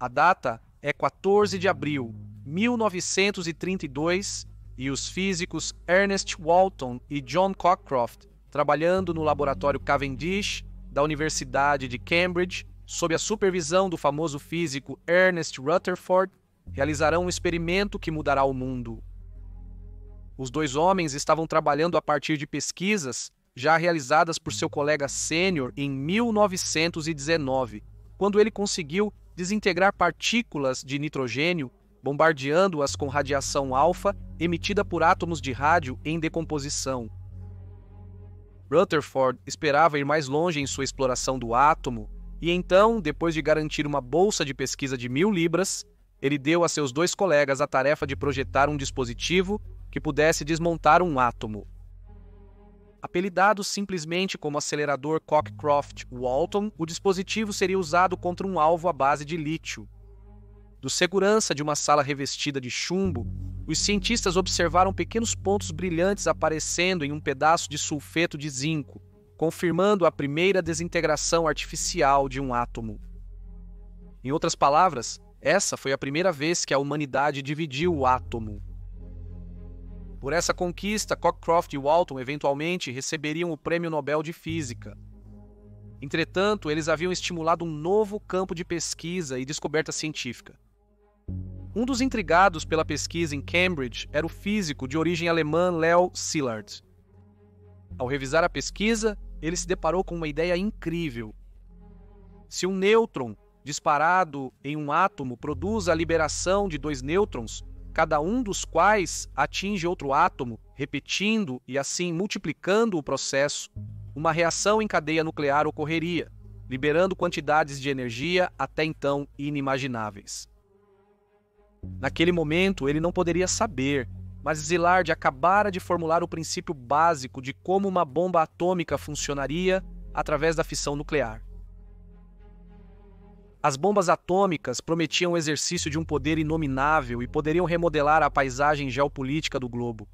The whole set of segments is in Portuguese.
A data é 14 de abril de 1932 e os físicos Ernest Walton e John Cockcroft, trabalhando no laboratório Cavendish da Universidade de Cambridge, sob a supervisão do famoso físico Ernest Rutherford, realizarão um experimento que mudará o mundo. Os dois homens estavam trabalhando a partir de pesquisas já realizadas por seu colega sênior em 1919, quando ele conseguiu desintegrar partículas de nitrogênio, bombardeando-as com radiação alfa emitida por átomos de rádio em decomposição. Rutherford esperava ir mais longe em sua exploração do átomo, e então, depois de garantir uma bolsa de pesquisa de 1.000 libras, ele deu a seus dois colegas a tarefa de projetar um dispositivo que pudesse desmontar um átomo. Apelidado simplesmente como acelerador Cockcroft-Walton, o dispositivo seria usado contra um alvo à base de lítio. Do segurança de uma sala revestida de chumbo, os cientistas observaram pequenos pontos brilhantes aparecendo em um pedaço de sulfeto de zinco, confirmando a primeira desintegração artificial de um átomo. Em outras palavras, essa foi a primeira vez que a humanidade dividiu o átomo. Por essa conquista, Cockcroft e Walton eventualmente receberiam o Prêmio Nobel de Física. Entretanto, eles haviam estimulado um novo campo de pesquisa e descoberta científica. Um dos intrigados pela pesquisa em Cambridge era o físico de origem alemã Leo Szilard. Ao revisar a pesquisa, ele se deparou com uma ideia incrível. Se um nêutron disparado em um átomo produz a liberação de dois nêutrons, cada um dos quais atinge outro átomo, repetindo e assim multiplicando o processo, uma reação em cadeia nuclear ocorreria, liberando quantidades de energia até então inimagináveis. Naquele momento, ele não poderia saber, mas Szilard acabara de formular o princípio básico de como uma bomba atômica funcionaria através da fissão nuclear. As bombas atômicas prometiam o exercício de um poder inominável e poderiam remodelar a paisagem geopolítica do globo.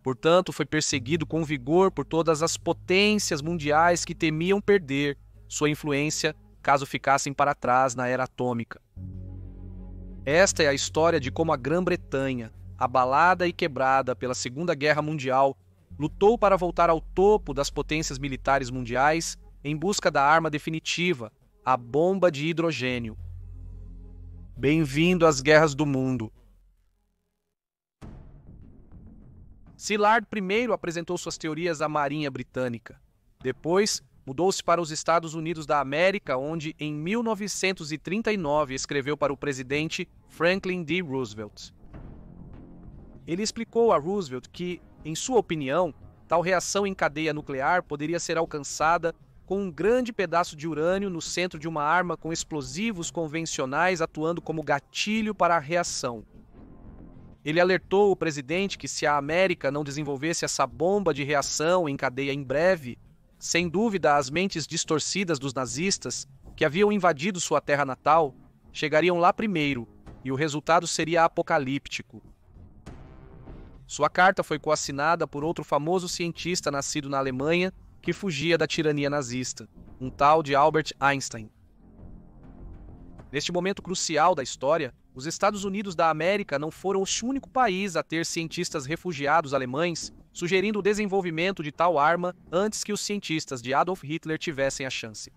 Portanto, foi perseguido com vigor por todas as potências mundiais que temiam perder sua influência caso ficassem para trás na era atômica. Esta é a história de como a Grã-Bretanha, abalada e quebrada pela Segunda Guerra Mundial, lutou para voltar ao topo das potências militares mundiais em busca da arma definitiva, a bomba de hidrogênio. Bem-vindo às guerras do mundo. Szilard primeiro apresentou suas teorias à Marinha Britânica. Depois, mudou-se para os Estados Unidos da América, onde, em 1939, escreveu para o presidente Franklin D. Roosevelt. Ele explicou a Roosevelt que, em sua opinião, tal reação em cadeia nuclear poderia ser alcançada com um grande pedaço de urânio no centro de uma arma com explosivos convencionais atuando como gatilho para a reação. Ele alertou o presidente que se a América não desenvolvesse essa bomba de reação em cadeia em breve, sem dúvida as mentes distorcidas dos nazistas, que haviam invadido sua terra natal, chegariam lá primeiro, e o resultado seria apocalíptico. Sua carta foi coassinada por outro famoso cientista nascido na Alemanha que fugia da tirania nazista, um tal de Albert Einstein. Neste momento crucial da história, os Estados Unidos da América não foram o único país a ter cientistas refugiados alemães sugerindo o desenvolvimento de tal arma antes que os cientistas de Adolf Hitler tivessem a chance.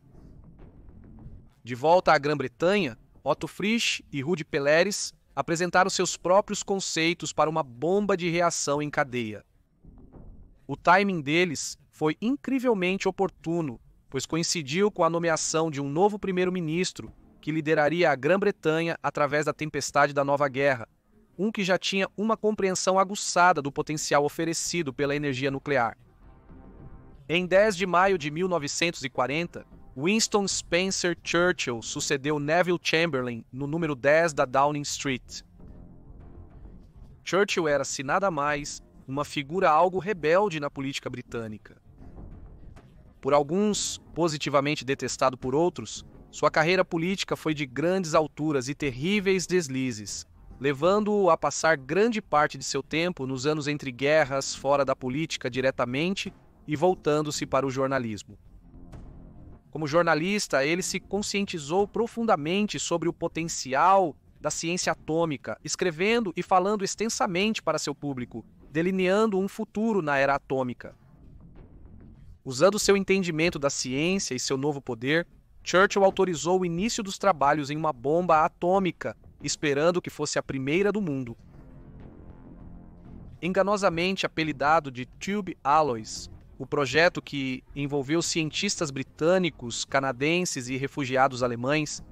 De volta à Grã-Bretanha, Otto Frisch e Rudi Peleres apresentaram seus próprios conceitos para uma bomba de reação em cadeia. O timing deles foi incrivelmente oportuno, pois coincidiu com a nomeação de um novo primeiro-ministro que lideraria a Grã-Bretanha através da tempestade da Nova Guerra, um que já tinha uma compreensão aguçada do potencial oferecido pela energia nuclear. Em 10 de maio de 1940, Winston Spencer Churchill sucedeu Neville Chamberlain no número 10 da Downing Street. Churchill era, se nada mais, uma figura algo rebelde na política britânica. Por alguns, positivamente detestado por outros, sua carreira política foi de grandes alturas e terríveis deslizes, levando-o a passar grande parte de seu tempo nos anos entre guerras fora da política diretamente e voltando-se para o jornalismo. Como jornalista, ele se conscientizou profundamente sobre o potencial da ciência atômica, escrevendo e falando extensamente para seu público, delineando um futuro na era atômica. Usando seu entendimento da ciência e seu novo poder, Churchill autorizou o início dos trabalhos em uma bomba atômica, esperando que fosse a primeira do mundo. Enganosamente apelidado de Tube Alloys, o projeto que envolveu cientistas britânicos, canadenses e refugiados alemães,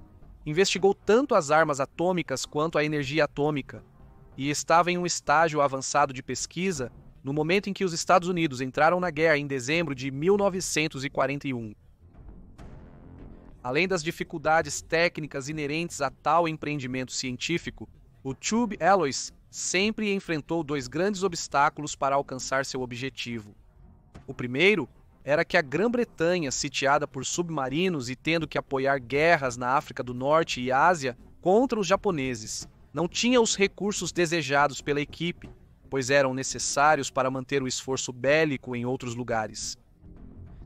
investigou tanto as armas atômicas quanto a energia atômica, e estava em um estágio avançado de pesquisa no momento em que os Estados Unidos entraram na guerra em dezembro de 1941. Além das dificuldades técnicas inerentes a tal empreendimento científico, o Tube Alloys sempre enfrentou dois grandes obstáculos para alcançar seu objetivo. O primeiro era que a Grã-Bretanha, sitiada por submarinos e tendo que apoiar guerras na África do Norte e Ásia contra os japoneses, não tinha os recursos desejados pela equipe, pois eram necessários para manter o esforço bélico em outros lugares.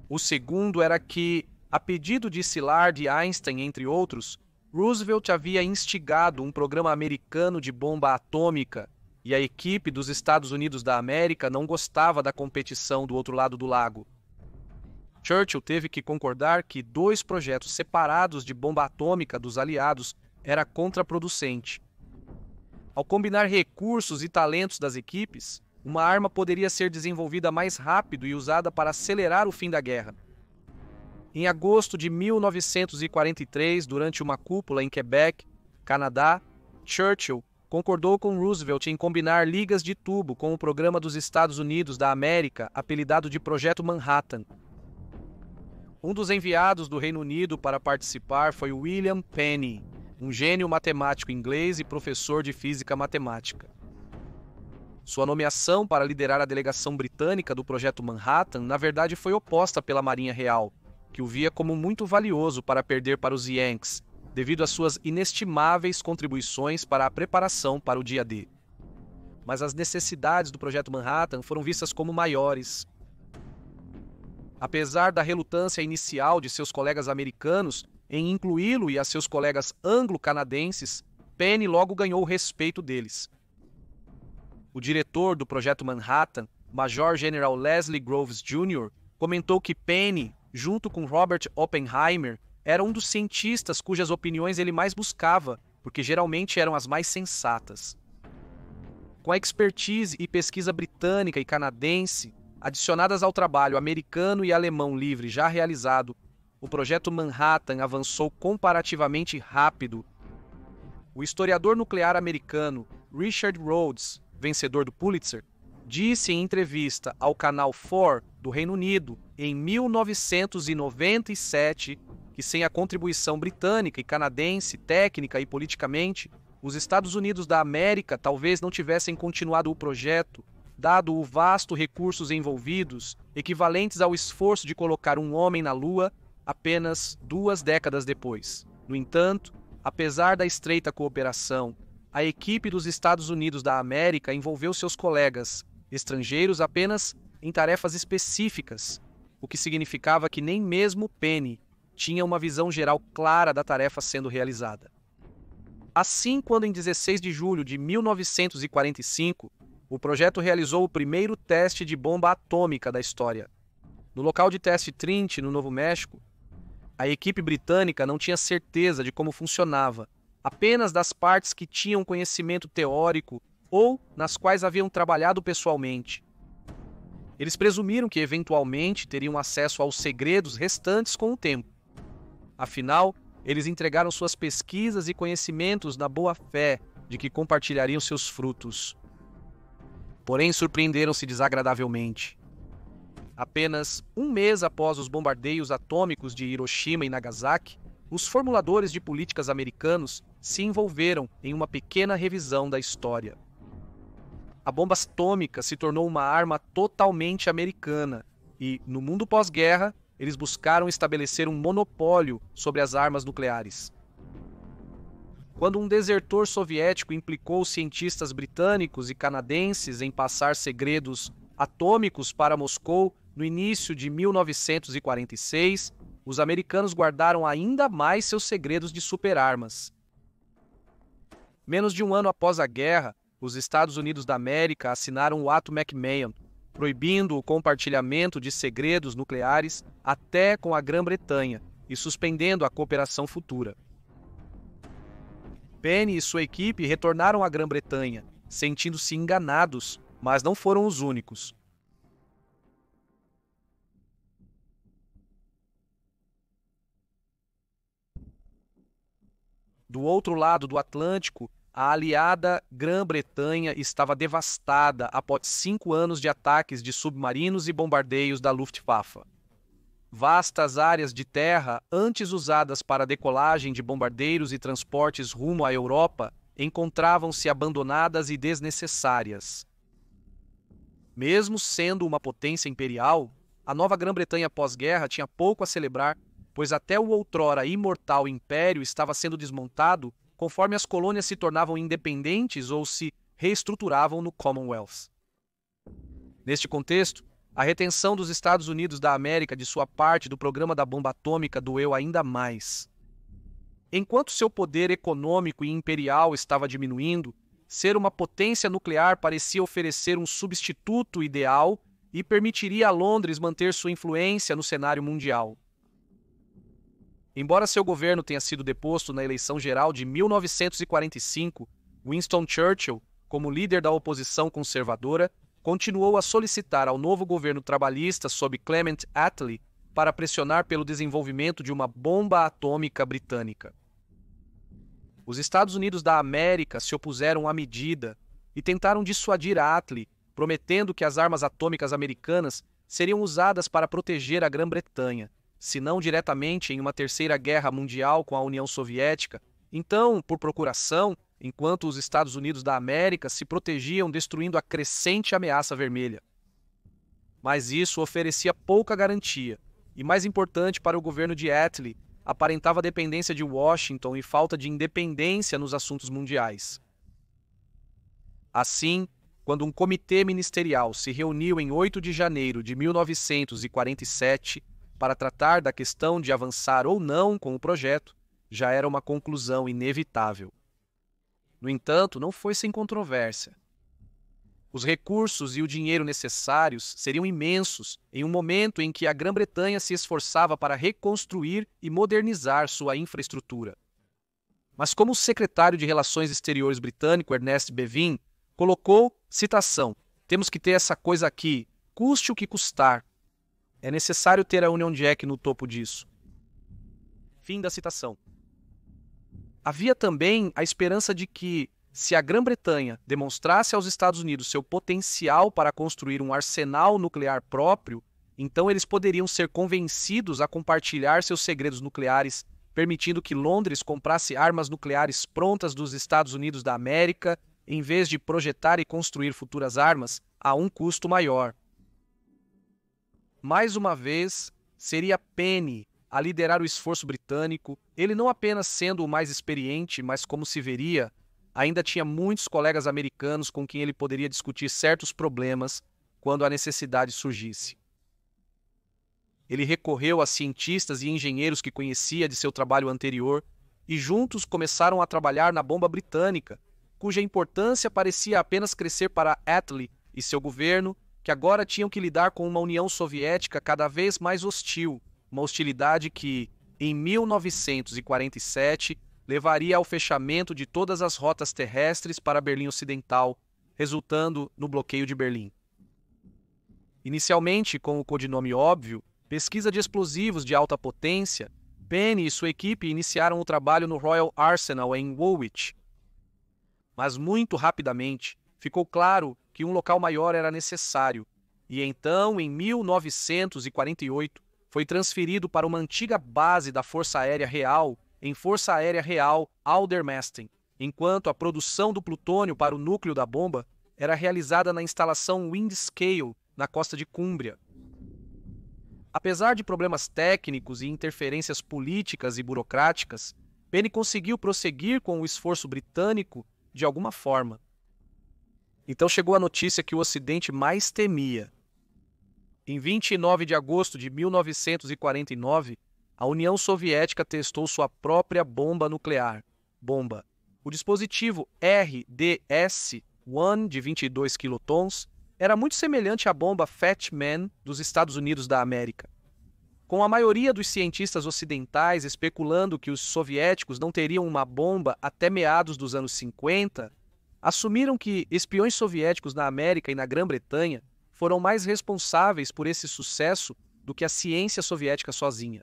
O segundo era que, a pedido de Szilard e Einstein, entre outros, Roosevelt havia instigado um programa americano de bomba atômica e a equipe dos Estados Unidos da América não gostava da competição do outro lado do lago. Churchill teve que concordar que dois projetos separados de bomba atômica dos aliados era contraproducente. Ao combinar recursos e talentos das equipes, uma arma poderia ser desenvolvida mais rápido e usada para acelerar o fim da guerra. Em agosto de 1943, durante uma cúpula em Quebec, Canadá, Churchill concordou com Roosevelt em combinar ligas de tubo com o programa dos Estados Unidos da América, apelidado de Projeto Manhattan. Um dos enviados do Reino Unido para participar foi William Penny, um gênio matemático inglês e professor de física matemática. Sua nomeação para liderar a delegação britânica do Projeto Manhattan, na verdade, foi oposta pela Marinha Real, que o via como muito valioso para perder para os Yankees, devido às suas inestimáveis contribuições para a preparação para o dia D. Mas as necessidades do Projeto Manhattan foram vistas como maiores. Apesar da relutância inicial de seus colegas americanos em incluí-lo e a seus colegas anglo-canadenses, Penny logo ganhou o respeito deles. O diretor do Projeto Manhattan, Major General Leslie Groves Jr., comentou que Penny, junto com Robert Oppenheimer, era um dos cientistas cujas opiniões ele mais buscava, porque geralmente eram as mais sensatas. Com a expertise e pesquisa britânica e canadense, adicionadas ao trabalho americano e alemão livre já realizado, o Projeto Manhattan avançou comparativamente rápido. O historiador nuclear americano Richard Rhodes, vencedor do Pulitzer, disse em entrevista ao canal 4 do Reino Unido em 1997 que sem a contribuição britânica e canadense, técnica e politicamente, os Estados Unidos da América talvez não tivessem continuado o projeto, dado o vasto recursos envolvidos, equivalentes ao esforço de colocar um homem na Lua apenas 2 décadas depois. No entanto, apesar da estreita cooperação, a equipe dos Estados Unidos da América envolveu seus colegas estrangeiros apenas em tarefas específicas, o que significava que nem mesmo Penny tinha uma visão geral clara da tarefa sendo realizada. Assim, quando em 16 de julho de 1945, o projeto realizou o primeiro teste de bomba atômica da história. No local de teste Trinity, no Novo México, a equipe britânica não tinha certeza de como funcionava, apenas das partes que tinham conhecimento teórico ou nas quais haviam trabalhado pessoalmente. Eles presumiram que eventualmente teriam acesso aos segredos restantes com o tempo. Afinal, eles entregaram suas pesquisas e conhecimentos na boa fé de que compartilhariam seus frutos. Porém, surpreenderam-se desagradavelmente. Apenas um mês após os bombardeios atômicos de Hiroshima e Nagasaki, os formuladores de políticas americanos se envolveram em uma pequena revisão da história. A bomba atômica se tornou uma arma totalmente americana e, no mundo pós-guerra, eles buscaram estabelecer um monopólio sobre as armas nucleares. Quando um desertor soviético implicou cientistas britânicos e canadenses em passar segredos atômicos para Moscou no início de 1946, os americanos guardaram ainda mais seus segredos de superarmas. Menos de um ano após a guerra, os Estados Unidos da América assinaram o Ato McMahon, proibindo o compartilhamento de segredos nucleares até com a Grã-Bretanha e suspendendo a cooperação futura. Penny e sua equipe retornaram à Grã-Bretanha, sentindo-se enganados, mas não foram os únicos. Do outro lado do Atlântico, a aliada Grã-Bretanha estava devastada após 5 anos de ataques de submarinos e bombardeios da Luftwaffe. Vastas áreas de terra, antes usadas para a decolagem de bombardeiros e transportes rumo à Europa, encontravam-se abandonadas e desnecessárias. Mesmo sendo uma potência imperial, a nova Grã-Bretanha pós-guerra tinha pouco a celebrar, pois até o outrora imortal império estava sendo desmontado conforme as colônias se tornavam independentes ou se reestruturavam no Commonwealth. Neste contexto, a retenção dos Estados Unidos da América de sua parte do programa da bomba atômica doeu ainda mais. Enquanto seu poder econômico e imperial estava diminuindo, ser uma potência nuclear parecia oferecer um substituto ideal e permitiria a Londres manter sua influência no cenário mundial. Embora seu governo tenha sido deposto na eleição geral de 1945, Winston Churchill, como líder da oposição conservadora, continuou a solicitar ao novo governo trabalhista sob Clement Attlee para pressionar pelo desenvolvimento de uma bomba atômica britânica. Os Estados Unidos da América se opuseram à medida e tentaram dissuadir Attlee, prometendo que as armas atômicas americanas seriam usadas para proteger a Grã-Bretanha, se não diretamente em uma terceira guerra mundial com a União Soviética, então, por procuração, enquanto os Estados Unidos da América se protegiam destruindo a crescente ameaça vermelha. Mas isso oferecia pouca garantia, e mais importante para o governo de Attlee, aparentava dependência de Washington e falta de independência nos assuntos mundiais. Assim, quando um comitê ministerial se reuniu em 8 de janeiro de 1947 para tratar da questão de avançar ou não com o projeto, já era uma conclusão inevitável. No entanto, não foi sem controvérsia. Os recursos e o dinheiro necessários seriam imensos em um momento em que a Grã-Bretanha se esforçava para reconstruir e modernizar sua infraestrutura. Mas como o secretário de Relações Exteriores britânico, Ernest Bevin, colocou, citação, "Temos que ter essa coisa aqui, custe o que custar. É necessário ter a Union Jack no topo disso." Fim da citação. Havia também a esperança de que, se a Grã-Bretanha demonstrasse aos Estados Unidos seu potencial para construir um arsenal nuclear próprio, então eles poderiam ser convencidos a compartilhar seus segredos nucleares, permitindo que Londres comprasse armas nucleares prontas dos Estados Unidos da América, em vez de projetar e construir futuras armas a um custo maior. Mais uma vez, seria Penny a liderar o esforço britânico, ele não apenas sendo o mais experiente, mas, como se veria, ainda tinha muitos colegas americanos com quem ele poderia discutir certos problemas quando a necessidade surgisse. Ele recorreu a cientistas e engenheiros que conhecia de seu trabalho anterior e juntos começaram a trabalhar na bomba britânica, cuja importância parecia apenas crescer para Attlee e seu governo, que agora tinham que lidar com uma União Soviética cada vez mais hostil, uma hostilidade que, em 1947, levaria ao fechamento de todas as rotas terrestres para Berlim Ocidental, resultando no bloqueio de Berlim. Inicialmente, com o codinome óbvio, pesquisa de explosivos de alta potência, Penny e sua equipe iniciaram o trabalho no Royal Arsenal em Woolwich. Mas muito rapidamente, ficou claro que um local maior era necessário, e então, em 1948, foi transferido para uma antiga base da Força Aérea Real, em Força Aérea Real Aldermaston, enquanto a produção do plutônio para o núcleo da bomba era realizada na instalação Windscale, na costa de Cúmbria. Apesar de problemas técnicos e interferências políticas e burocráticas, Penny conseguiu prosseguir com o esforço britânico de alguma forma. Então chegou a notícia que o Ocidente mais temia. Em 29 de agosto de 1949, a União Soviética testou sua própria bomba nuclear. O dispositivo RDS-1 de 22 quilotons era muito semelhante à bomba Fat Man dos Estados Unidos da América. Com a maioria dos cientistas ocidentais especulando que os soviéticos não teriam uma bomba até meados dos anos 50, assumiram que espiões soviéticos na América e na Grã-Bretanha foram mais responsáveis por esse sucesso do que a ciência soviética sozinha.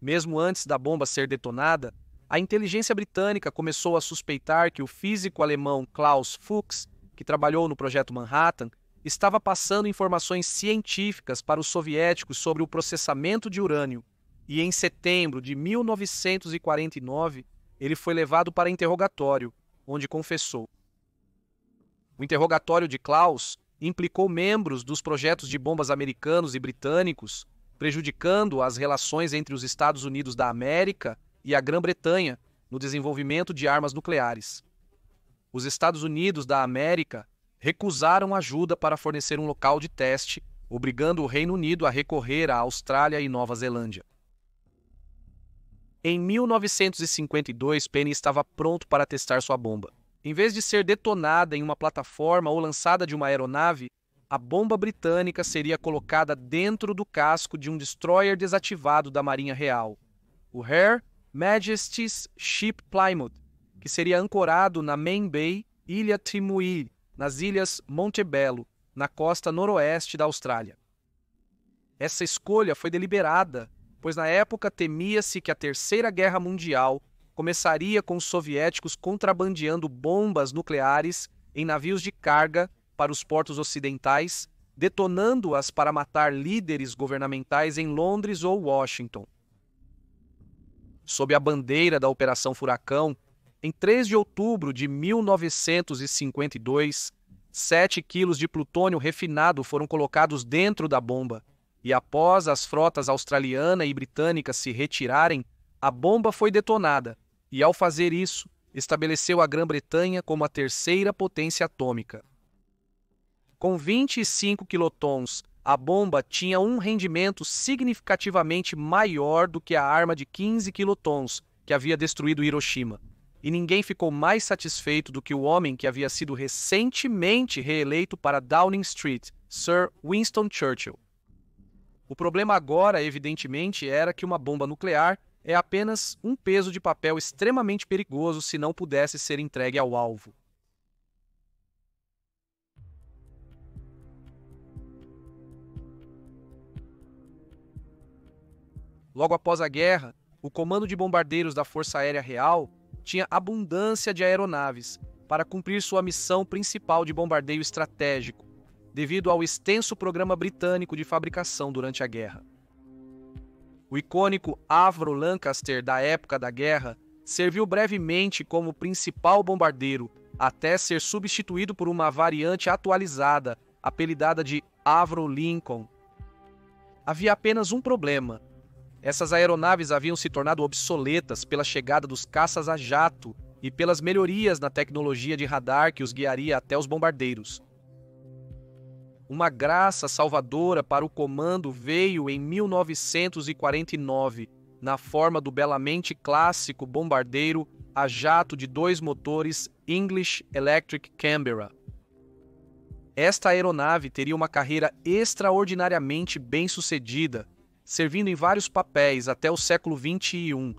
Mesmo antes da bomba ser detonada, a inteligência britânica começou a suspeitar que o físico alemão Klaus Fuchs, que trabalhou no Projeto Manhattan, estava passando informações científicas para os soviéticos sobre o processamento de urânio, e em setembro de 1949 ele foi levado para interrogatório, onde confessou. O interrogatório de Klaus implicou membros dos projetos de bombas americanos e britânicos, prejudicando as relações entre os Estados Unidos da América e a Grã-Bretanha no desenvolvimento de armas nucleares. Os Estados Unidos da América recusaram ajuda para fornecer um local de teste, obrigando o Reino Unido a recorrer à Austrália e Nova Zelândia. Em 1952, Penny estava pronto para testar sua bomba. Em vez de ser detonada em uma plataforma ou lançada de uma aeronave, a bomba britânica seria colocada dentro do casco de um destroyer desativado da Marinha Real, o Her Majesty's Ship Plymouth, que seria ancorado na Main Bay, Ilha Timuí, nas Ilhas Montebello, na costa noroeste da Austrália. Essa escolha foi deliberada, pois na época temia-se que a Terceira Guerra Mundial começaria com os soviéticos contrabandeando bombas nucleares em navios de carga para os portos ocidentais, detonando-as para matar líderes governamentais em Londres ou Washington. Sob a bandeira da Operação Furacão, em 3 de outubro de 1952, 7 quilos de plutônio refinado foram colocados dentro da bomba, e após as frotas australiana e britânica se retirarem, a bomba foi detonada, e ao fazer isso, estabeleceu a Grã-Bretanha como a terceira potência atômica. Com 25 quilotons, a bomba tinha um rendimento significativamente maior do que a arma de 15 quilotons que havia destruído Hiroshima. E ninguém ficou mais satisfeito do que o homem que havia sido recentemente reeleito para Downing Street, Sir Winston Churchill. O problema agora, evidentemente, era que uma bomba nuclear é apenas um peso de papel extremamente perigoso se não pudesse ser entregue ao alvo. Logo após a guerra, o Comando de Bombardeiros da Força Aérea Real tinha abundância de aeronaves para cumprir sua missão principal de bombardeio estratégico, devido ao extenso programa britânico de fabricação durante a guerra. O icônico Avro Lancaster da época da guerra serviu brevemente como principal bombardeiro, até ser substituído por uma variante atualizada, apelidada de Avro Lincoln. Havia apenas um problema. Essas aeronaves haviam se tornado obsoletas pela chegada dos caças a jato e pelas melhorias na tecnologia de radar que os guiaria até os bombardeiros. Uma graça salvadora para o comando veio em 1949, na forma do belamente clássico bombardeiro a jato de 2 motores English Electric Canberra. Esta aeronave teria uma carreira extraordinariamente bem-sucedida, servindo em vários papéis até o século XXI,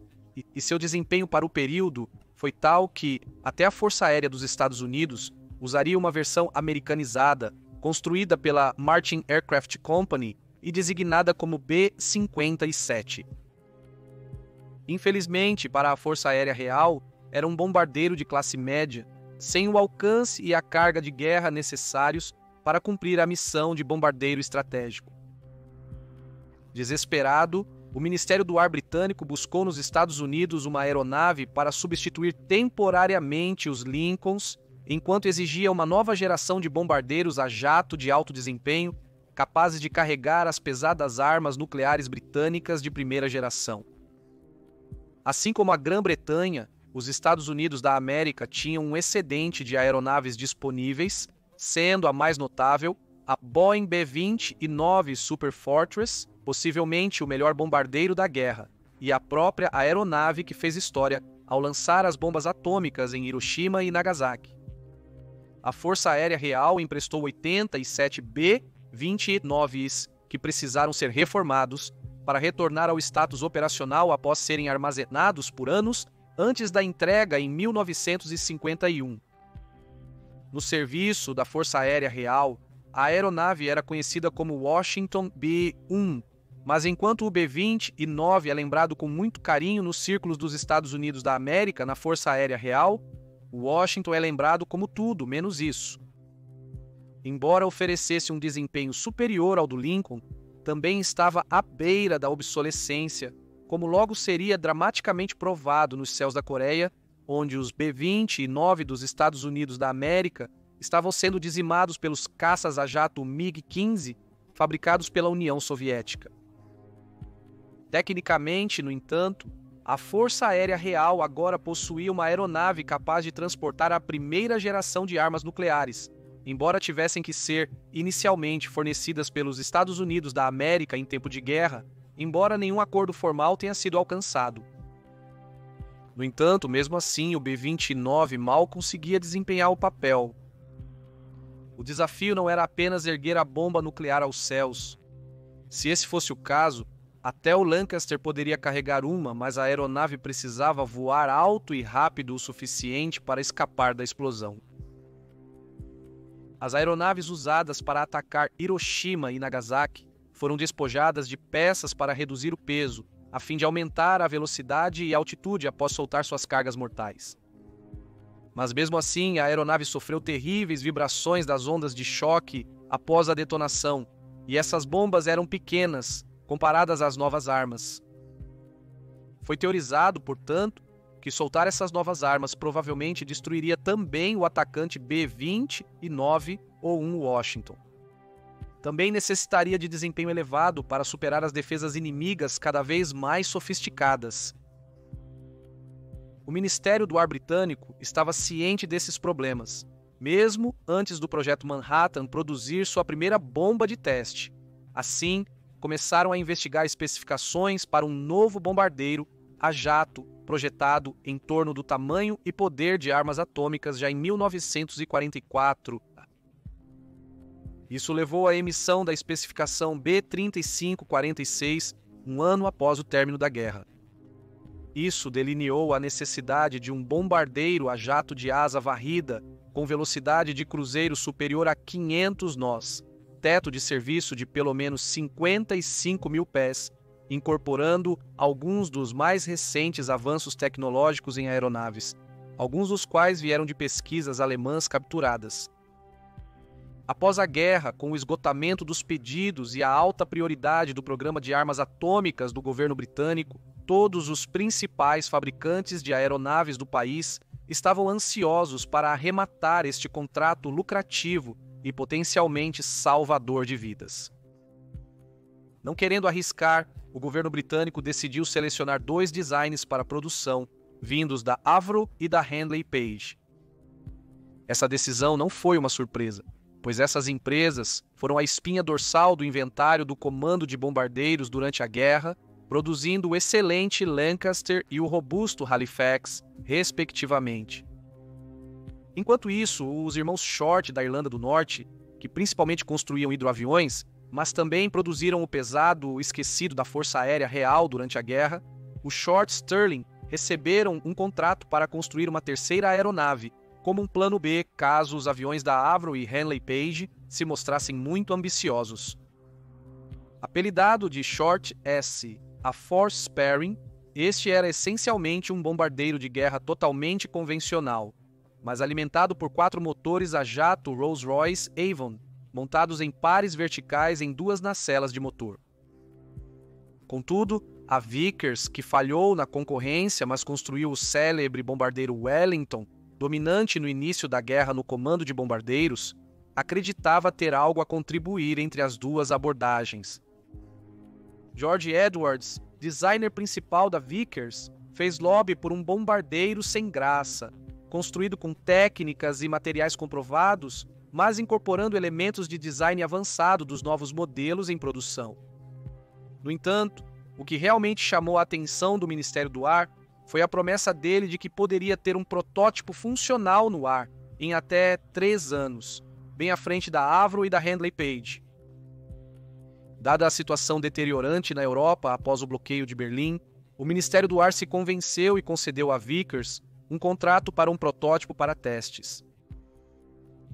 e seu desempenho para o período foi tal que até a Força Aérea dos Estados Unidos usaria uma versão americanizada, construída pela Martin Aircraft Company e designada como B-57. Infelizmente, para a Força Aérea Real, era um bombardeiro de classe média, sem o alcance e a carga de guerra necessários para cumprir a missão de bombardeiro estratégico. Desesperado, o Ministério do Ar britânico buscou nos Estados Unidos uma aeronave para substituir temporariamente os Lincolns, enquanto exigia uma nova geração de bombardeiros a jato de alto desempenho, capazes de carregar as pesadas armas nucleares britânicas de primeira geração. Assim como a Grã-Bretanha, os Estados Unidos da América tinham um excedente de aeronaves disponíveis, sendo a mais notável a Boeing B-20 e 9 Super Fortress, possivelmente o melhor bombardeiro da guerra, e a própria aeronave que fez história ao lançar as bombas atômicas em Hiroshima e Nagasaki. A Força Aérea Real emprestou 87 B-29s que precisaram ser reformados para retornar ao status operacional após serem armazenados por anos antes da entrega em 1951. No serviço da Força Aérea Real, a aeronave era conhecida como Washington B-1, mas enquanto o B-29 é lembrado com muito carinho nos círculos dos Estados Unidos da América na Força Aérea Real, o Washington é lembrado como tudo menos isso. Embora oferecesse um desempenho superior ao do Lincoln, também estava à beira da obsolescência, como logo seria dramaticamente provado nos céus da Coreia, onde os B-29 dos Estados Unidos da América estavam sendo dizimados pelos caças a jato MiG-15 fabricados pela União Soviética. Tecnicamente, no entanto, a Força Aérea Real agora possuía uma aeronave capaz de transportar a primeira geração de armas nucleares, embora tivessem que ser inicialmente fornecidas pelos Estados Unidos da América em tempo de guerra, embora nenhum acordo formal tenha sido alcançado. No entanto, mesmo assim, o B-29 mal conseguia desempenhar o papel. O desafio não era apenas erguer a bomba nuclear aos céus. Se esse fosse o caso, até o Lancaster poderia carregar uma, mas a aeronave precisava voar alto e rápido o suficiente para escapar da explosão. As aeronaves usadas para atacar Hiroshima e Nagasaki foram despojadas de peças para reduzir o peso, a fim de aumentar a velocidade e altitude após soltar suas cargas mortais. Mas mesmo assim, a aeronave sofreu terríveis vibrações das ondas de choque após a detonação, e essas bombas eram pequenas, comparadas às novas armas. Foi teorizado, portanto, que soltar essas novas armas provavelmente destruiria também o atacante B-29 ou um Washington. Também necessitaria de desempenho elevado para superar as defesas inimigas cada vez mais sofisticadas. O Ministério do Ar britânico estava ciente desses problemas, mesmo antes do Projeto Manhattan produzir sua primeira bomba de teste. Assim, começaram a investigar especificações para um novo bombardeiro a jato projetado em torno do tamanho e poder de armas atômicas já em 1944. Isso levou à emissão da especificação B-3546, um ano após o término da guerra. Isso delineou a necessidade de um bombardeiro a jato de asa varrida com velocidade de cruzeiro superior a 500 nós, teto de serviço de pelo menos 55 mil pés, incorporando alguns dos mais recentes avanços tecnológicos em aeronaves, alguns dos quais vieram de pesquisas alemãs capturadas. Após a guerra, com o esgotamento dos pedidos e a alta prioridade do programa de armas atômicas do governo britânico, todos os principais fabricantes de aeronaves do país estavam ansiosos para arrematar este contrato lucrativo e potencialmente salvador de vidas. Não querendo arriscar, o governo britânico decidiu selecionar 2 designs para produção, vindos da Avro e da Handley Page. Essa decisão não foi uma surpresa, pois essas empresas foram a espinha dorsal do inventário do Comando de Bombardeiros durante a guerra, produzindo o excelente Lancaster e o robusto Halifax, respectivamente. Enquanto isso, os irmãos Short da Irlanda do Norte, que principalmente construíam hidroaviões, mas também produziram o pesado esquecido da Força Aérea Real durante a guerra, os Short Stirling receberam um contrato para construir uma terceira aeronave, como um plano B caso os aviões da Avro e Handley Page se mostrassem muito ambiciosos. Apelidado de Short S, a Force Sparing, este era essencialmente um bombardeiro de guerra totalmente convencional, mas alimentado por 4 motores a jato Rolls-Royce Avon, montados em pares verticais em 2 nacelles de motor. Contudo, a Vickers, que falhou na concorrência, mas construiu o célebre bombardeiro Wellington, dominante no início da guerra no comando de bombardeiros, acreditava ter algo a contribuir entre as 2 abordagens. George Edwards, designer principal da Vickers, fez lobby por um bombardeiro sem graça, construído com técnicas e materiais comprovados, mas incorporando elementos de design avançado dos novos modelos em produção. No entanto, o que realmente chamou a atenção do Ministério do Ar foi a promessa dele de que poderia ter um protótipo funcional no ar em até 3 anos, bem à frente da Avro e da Handley Page. Dada a situação deteriorante na Europa após o bloqueio de Berlim, o Ministério do Ar se convenceu e concedeu a Vickers um contrato para um protótipo para testes.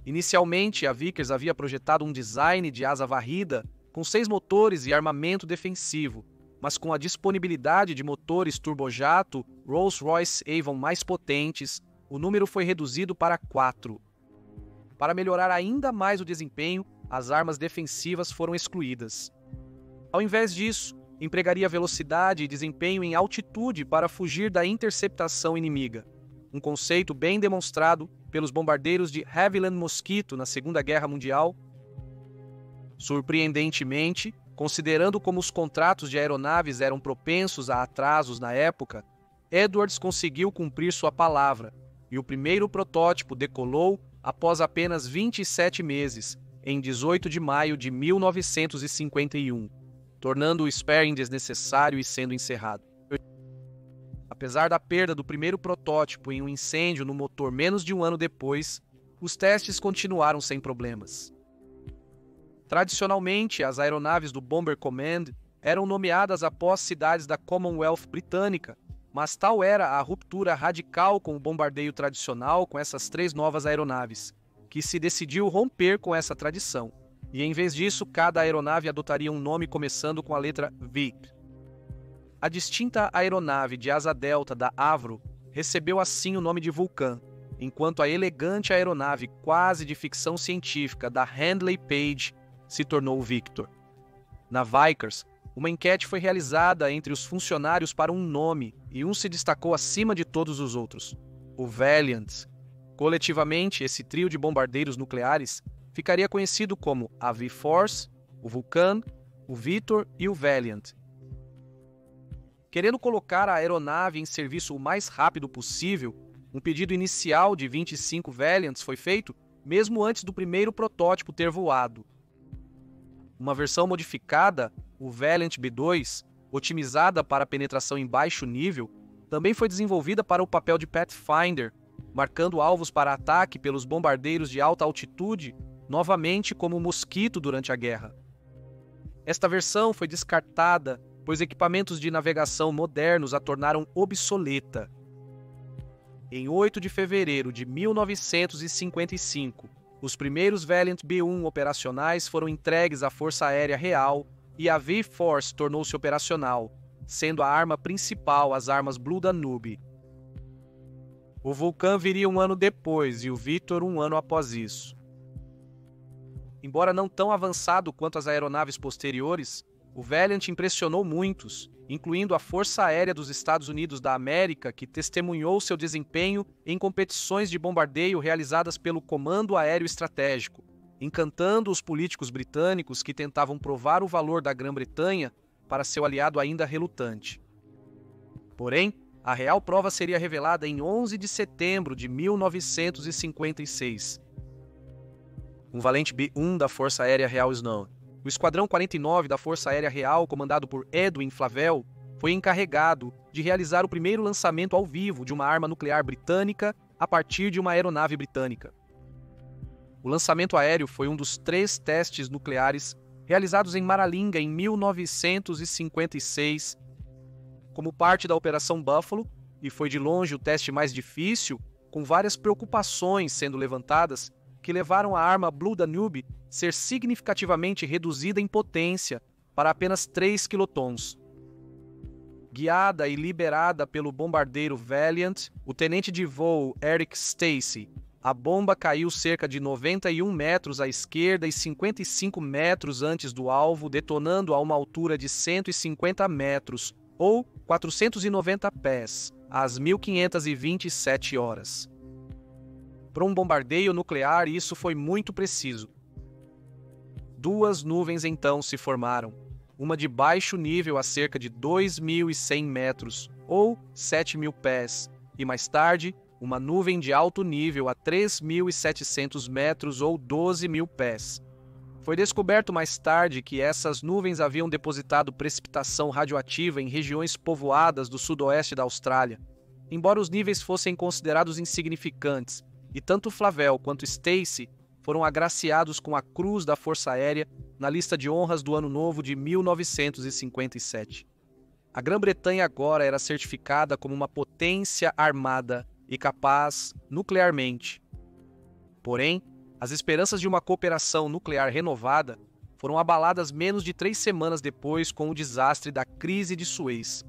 Inicialmente, a Vickers havia projetado um design de asa varrida com 6 motores e armamento defensivo, mas com a disponibilidade de motores turbojato Rolls-Royce Avon mais potentes, o número foi reduzido para 4. Para melhorar ainda mais o desempenho, as armas defensivas foram excluídas. Ao invés disso, empregaria velocidade e desempenho em altitude para fugir da interceptação inimiga, um conceito bem demonstrado pelos bombardeiros de Havilland Mosquito na Segunda Guerra Mundial. Surpreendentemente, considerando como os contratos de aeronaves eram propensos a atrasos na época, Edwards conseguiu cumprir sua palavra, e o primeiro protótipo decolou após apenas 27 meses, em 18 de maio de 1951, tornando o sparing desnecessário e sendo encerrado. Apesar da perda do primeiro protótipo em um incêndio no motor menos de um ano depois, os testes continuaram sem problemas. Tradicionalmente, as aeronaves do Bomber Command eram nomeadas após cidades da Commonwealth britânica, mas tal era a ruptura radical com o bombardeio tradicional com essas 3 novas aeronaves, que se decidiu romper com essa tradição, e em vez disso, cada aeronave adotaria um nome começando com a letra V. A distinta aeronave de asa delta da Avro recebeu assim o nome de Vulcan, enquanto a elegante aeronave quase de ficção científica da Handley Page se tornou o Victor. Na Vickers, uma enquete foi realizada entre os funcionários para um nome e um se destacou acima de todos os outros: o Valiant. Coletivamente, esse trio de bombardeiros nucleares ficaria conhecido como a V-Force, o Vulcan, o Victor e o Valiant. Querendo colocar a aeronave em serviço o mais rápido possível, um pedido inicial de 25 Valiants foi feito mesmo antes do primeiro protótipo ter voado. Uma versão modificada, o Valiant B2, otimizada para penetração em baixo nível, também foi desenvolvida para o papel de Pathfinder, marcando alvos para ataque pelos bombardeiros de alta altitude, novamente como mosquito durante a guerra. Esta versão foi descartada, pois equipamentos de navegação modernos a tornaram obsoleta. Em 8 de fevereiro de 1955, os primeiros Valiant B-1 operacionais foram entregues à Força Aérea Real e a V-Force tornou-se operacional, sendo a arma principal as armas Blue Danube. O Vulcan viria um ano depois e o Victor um ano após isso. Embora não tão avançado quanto as aeronaves posteriores, o Valiant impressionou muitos, incluindo a Força Aérea dos Estados Unidos da América, que testemunhou seu desempenho em competições de bombardeio realizadas pelo Comando Aéreo Estratégico, encantando os políticos britânicos que tentavam provar o valor da Grã-Bretanha para seu aliado ainda relutante. Porém, a real prova seria revelada em 11 de setembro de 1956. Um Valente B-1 da Força Aérea Real Snow. O Esquadrão 49 da Força Aérea Real, comandado por Edwin Flavell, foi encarregado de realizar o primeiro lançamento ao vivo de uma arma nuclear britânica a partir de uma aeronave britânica. O lançamento aéreo foi um dos 3 testes nucleares realizados em Maralinga em 1956, como parte da Operação Buffalo, e foi de longe o teste mais difícil, com várias preocupações sendo levantadas que levaram a arma Blue Danube ser significativamente reduzida em potência para apenas 3 quilotons. Guiada e liberada pelo bombardeiro Valiant, o tenente de voo Eric Stacy, a bomba caiu cerca de 91 metros à esquerda e 55 metros antes do alvo, detonando a uma altura de 150 metros, ou 490 pés, às 1527 horas. Para um bombardeio nuclear, isso foi muito preciso. 2 nuvens então se formaram, uma de baixo nível a cerca de 2.100 metros, ou 7.000 pés, e mais tarde, uma nuvem de alto nível a 3.700 metros, ou 12.000 pés. Foi descoberto mais tarde que essas nuvens haviam depositado precipitação radioativa em regiões povoadas do sudoeste da Austrália, embora os níveis fossem considerados insignificantes, e tanto Flavel quanto Stacy foram agraciados com a Cruz da Força Aérea na lista de honras do Ano Novo de 1957. A Grã-Bretanha agora era certificada como uma potência armada e capaz nuclearmente. Porém, as esperanças de uma cooperação nuclear renovada foram abaladas menos de 3 semanas depois com o desastre da Crise de Suez.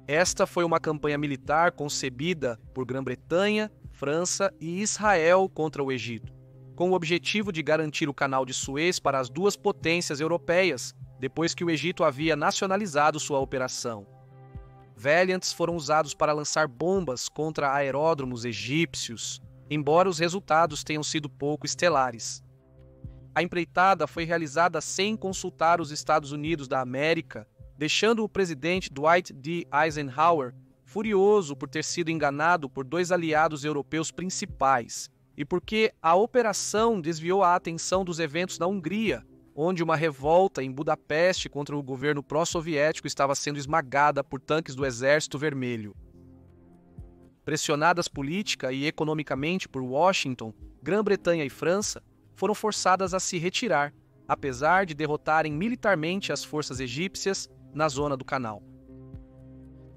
Esta foi uma campanha militar concebida por Grã-Bretanha, França e Israel contra o Egito, com o objetivo de garantir o canal de Suez para as duas potências europeias, depois que o Egito havia nacionalizado sua operação. Valiants foram usados para lançar bombas contra aeródromos egípcios, embora os resultados tenham sido pouco estelares. A empreitada foi realizada sem consultar os Estados Unidos da América, deixando o presidente Dwight D. Eisenhower furioso por ter sido enganado por 2 aliados europeus principais e porque a operação desviou a atenção dos eventos na Hungria, onde uma revolta em Budapeste contra o governo pró-soviético estava sendo esmagada por tanques do Exército Vermelho. Pressionadas política e economicamente por Washington, Grã-Bretanha e França foram forçadas a se retirar, apesar de derrotarem militarmente as forças egípcias na zona do canal.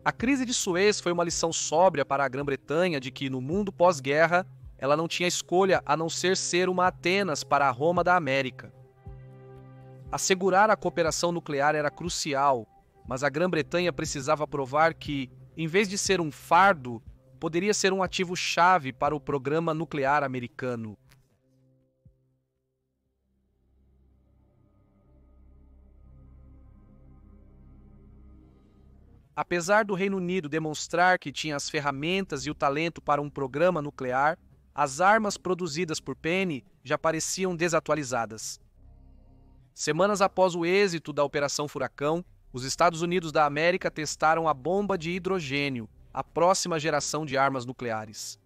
A crise de Suez foi uma lição sóbria para a Grã-Bretanha de que, no mundo pós-guerra, ela não tinha escolha a não ser uma Atenas para a Roma da América. Assegurar a cooperação nuclear era crucial, mas a Grã-Bretanha precisava provar que, em vez de ser um fardo, poderia ser um ativo-chave para o programa nuclear americano. Apesar do Reino Unido demonstrar que tinha as ferramentas e o talento para um programa nuclear, as armas produzidas por Penny já pareciam desatualizadas. Semanas após o êxito da Operação Furacão, os Estados Unidos da América testaram a bomba de hidrogênio, a próxima geração de armas nucleares.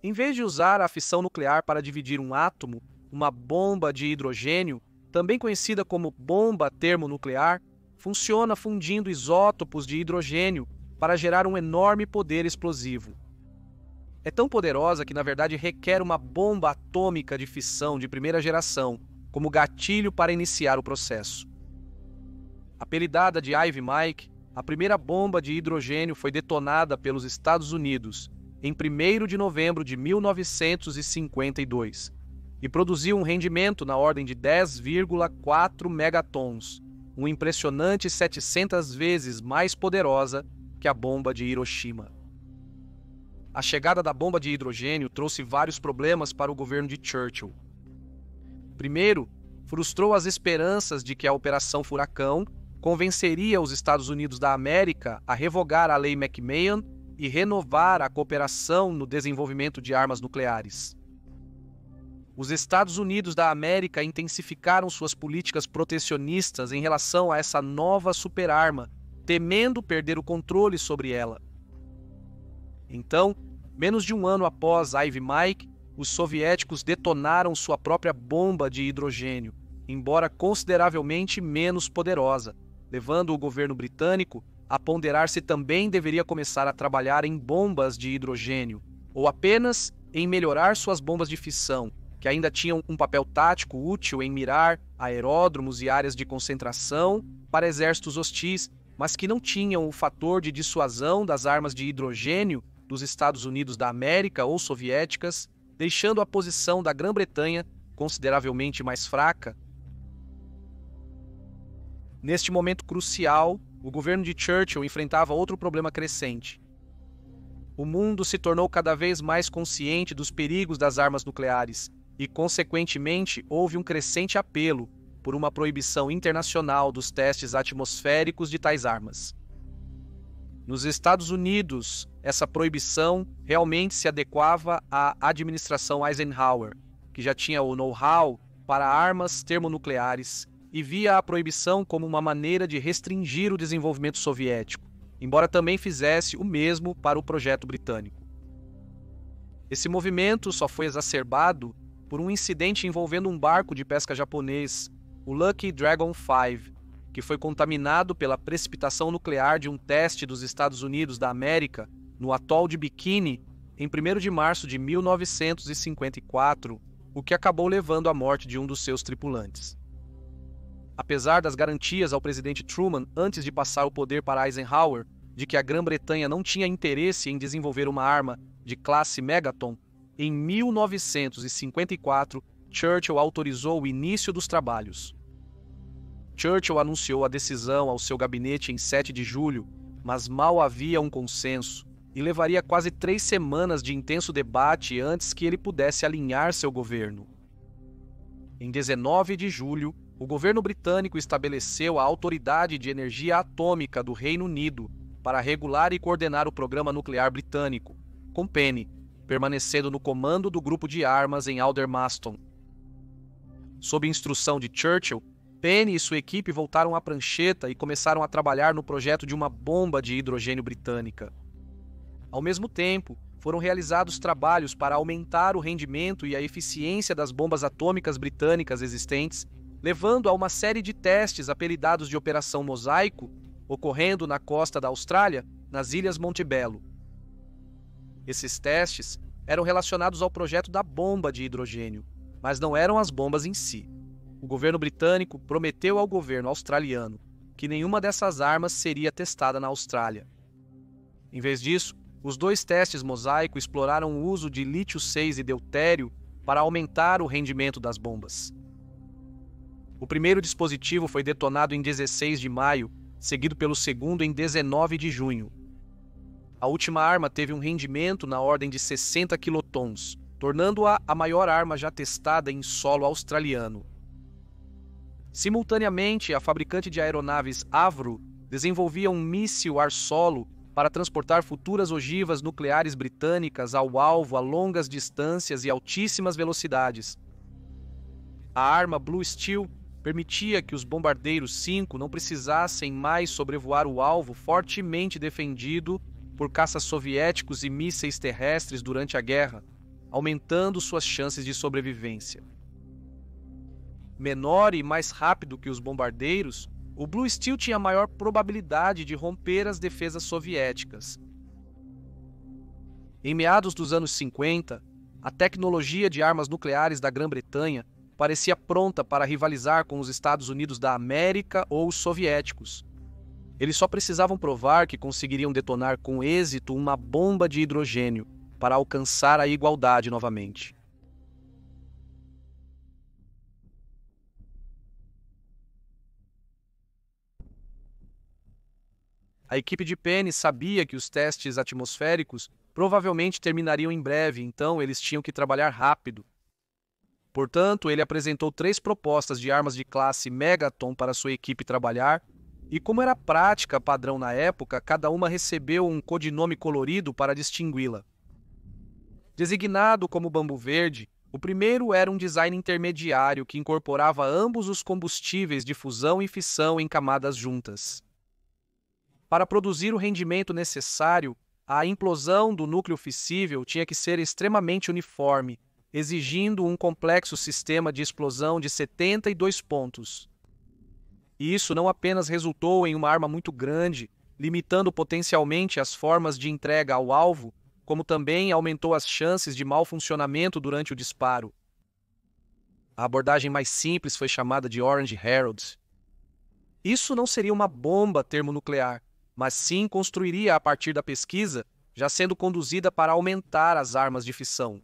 Em vez de usar a fissão nuclear para dividir um átomo, uma bomba de hidrogênio, também conhecida como bomba termonuclear, funciona fundindo isótopos de hidrogênio para gerar um enorme poder explosivo. É tão poderosa que, na verdade, requer uma bomba atômica de fissão de primeira geração como gatilho para iniciar o processo. Apelidada de Ivy Mike, a primeira bomba de hidrogênio foi detonada pelos Estados Unidos em 1º de novembro de 1952 e produziu um rendimento na ordem de 10,4 megatons, um impressionante 700 vezes mais poderosa que a bomba de Hiroshima. A chegada da bomba de hidrogênio trouxe vários problemas para o governo de Churchill. Primeiro, frustrou as esperanças de que a Operação Furacão convenceria os Estados Unidos da América a revogar a Lei McMahon e renovar a cooperação no desenvolvimento de armas nucleares. Os Estados Unidos da América intensificaram suas políticas protecionistas em relação a essa nova superarma, temendo perder o controle sobre ela. Então, menos de um ano após Ivy Mike, os soviéticos detonaram sua própria bomba de hidrogênio, embora consideravelmente menos poderosa, levando o governo britânico a ponderar se também deveria começar a trabalhar em bombas de hidrogênio, ou apenas em melhorar suas bombas de fissão, que ainda tinham um papel tático útil em mirar aeródromos e áreas de concentração para exércitos hostis, mas que não tinham o fator de dissuasão das armas de hidrogênio dos Estados Unidos da América ou soviéticas, deixando a posição da Grã-Bretanha consideravelmente mais fraca. Neste momento crucial, o governo de Churchill enfrentava outro problema crescente. O mundo se tornou cada vez mais consciente dos perigos das armas nucleares e, consequentemente, houve um crescente apelo por uma proibição internacional dos testes atmosféricos de tais armas. Nos Estados Unidos, essa proibição realmente se adequava à administração Eisenhower, que já tinha o know-how para armas termonucleares e via a proibição como uma maneira de restringir o desenvolvimento soviético, embora também fizesse o mesmo para o projeto britânico. Esse movimento só foi exacerbado por um incidente envolvendo um barco de pesca japonês, o Lucky Dragon 5, que foi contaminado pela precipitação nuclear de um teste dos Estados Unidos da América no atol de Bikini em 1º de março de 1954, o que acabou levando à morte de um dos seus tripulantes. Apesar das garantias ao presidente Truman antes de passar o poder para Eisenhower de que a Grã-Bretanha não tinha interesse em desenvolver uma arma de classe Megaton, em 1954, Churchill autorizou o início dos trabalhos. Churchill anunciou a decisão ao seu gabinete em 7 de julho, mas mal havia um consenso, e levaria quase 3 semanas de intenso debate antes que ele pudesse alinhar seu governo. Em 19 de julho, o governo britânico estabeleceu a Autoridade de Energia Atômica do Reino Unido para regular e coordenar o programa nuclear britânico, com Penny permanecendo no comando do grupo de armas em Aldermaston. Sob instrução de Churchill, Penny e sua equipe voltaram à prancheta e começaram a trabalhar no projeto de uma bomba de hidrogênio britânica. Ao mesmo tempo, foram realizados trabalhos para aumentar o rendimento e a eficiência das bombas atômicas britânicas existentes, levando a uma série de testes apelidados de Operação Mosaico, ocorrendo na costa da Austrália, nas Ilhas Montebello. Esses testes eram relacionados ao projeto da bomba de hidrogênio, mas não eram as bombas em si. O governo britânico prometeu ao governo australiano que nenhuma dessas armas seria testada na Austrália. Em vez disso, os 2 testes Mosaico exploraram o uso de lítio-6 e deutério para aumentar o rendimento das bombas. O primeiro dispositivo foi detonado em 16 de maio, seguido pelo segundo em 19 de junho. A última arma teve um rendimento na ordem de 60 quilotons, tornando-a a maior arma já testada em solo australiano. Simultaneamente, a fabricante de aeronaves Avro desenvolvia um míssil ar-solo para transportar futuras ogivas nucleares britânicas ao alvo a longas distâncias e altíssimas velocidades. A arma Blue Steel permitia que os bombardeiros 5 não precisassem mais sobrevoar o alvo fortemente defendido por caças soviéticos e mísseis terrestres durante a guerra, aumentando suas chances de sobrevivência. Menor e mais rápido que os bombardeiros, o Blue Steel tinha maior probabilidade de romper as defesas soviéticas. Em meados dos anos 50, a tecnologia de armas nucleares da Grã-Bretanha parecia pronta para rivalizar com os Estados Unidos da América ou os soviéticos. Eles só precisavam provar que conseguiriam detonar com êxito uma bomba de hidrogênio para alcançar a igualdade novamente. A equipe de Penny sabia que os testes atmosféricos provavelmente terminariam em breve, então eles tinham que trabalhar rápido. Portanto, ele apresentou 3 propostas de armas de classe Megaton para sua equipe trabalhar, e como era prática padrão na época, cada uma recebeu um codinome colorido para distingui-la. Designado como Bambu Verde, o primeiro era um design intermediário que incorporava ambos os combustíveis de fusão e fissão em camadas juntas. Para produzir o rendimento necessário, a implosão do núcleo fissível tinha que ser extremamente uniforme, exigindo um complexo sistema de explosão de 72 pontos. E isso não apenas resultou em uma arma muito grande, limitando potencialmente as formas de entrega ao alvo, como também aumentou as chances de mau funcionamento durante o disparo. A abordagem mais simples foi chamada de Orange Herald. Isso não seria uma bomba termonuclear, mas sim construiria a partir da pesquisa, já sendo conduzida para aumentar as armas de fissão.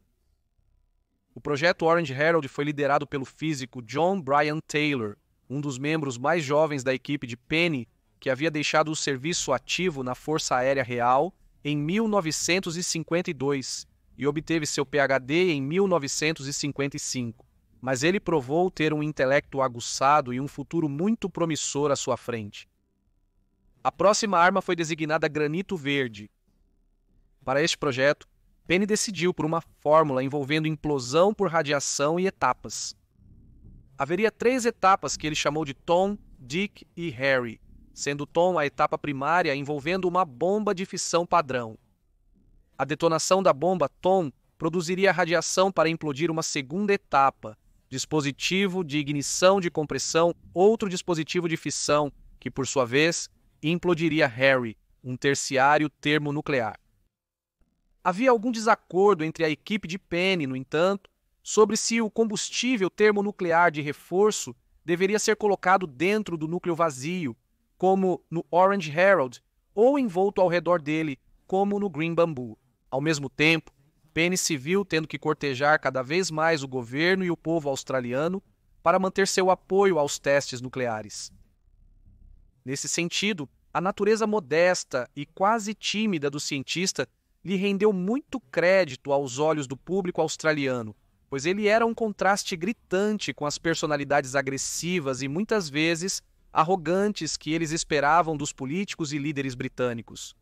O projeto Orange Herald foi liderado pelo físico John Bryan Taylor, um dos membros mais jovens da equipe de Penny, que havia deixado o serviço ativo na Força Aérea Real em 1952 e obteve seu PhD em 1955. Mas ele provou ter um intelecto aguçado e um futuro muito promissor à sua frente. A próxima arma foi designada Granito Verde. Para este projeto, Penny decidiu por uma fórmula envolvendo implosão por radiação e etapas. Haveria 3 etapas que ele chamou de Tom, Dick e Harry, sendo Tom a etapa primária envolvendo uma bomba de fissão padrão. A detonação da bomba Tom produziria radiação para implodir uma segunda etapa, dispositivo de ignição de compressão, outro dispositivo de fissão, que por sua vez implodiria Harry, um terciário termonuclear. Havia algum desacordo entre a equipe de Penny, no entanto, sobre se o combustível termonuclear de reforço deveria ser colocado dentro do núcleo vazio, como no Orange Herald, ou envolto ao redor dele, como no Green Bamboo. Ao mesmo tempo, Penny se viu tendo que cortejar cada vez mais o governo e o povo australiano para manter seu apoio aos testes nucleares. Nesse sentido, a natureza modesta e quase tímida do cientista lhe rendeu muito crédito aos olhos do público australiano, pois ele era um contraste gritante com as personalidades agressivas e muitas vezes arrogantes que eles esperavam dos políticos e líderes britânicos.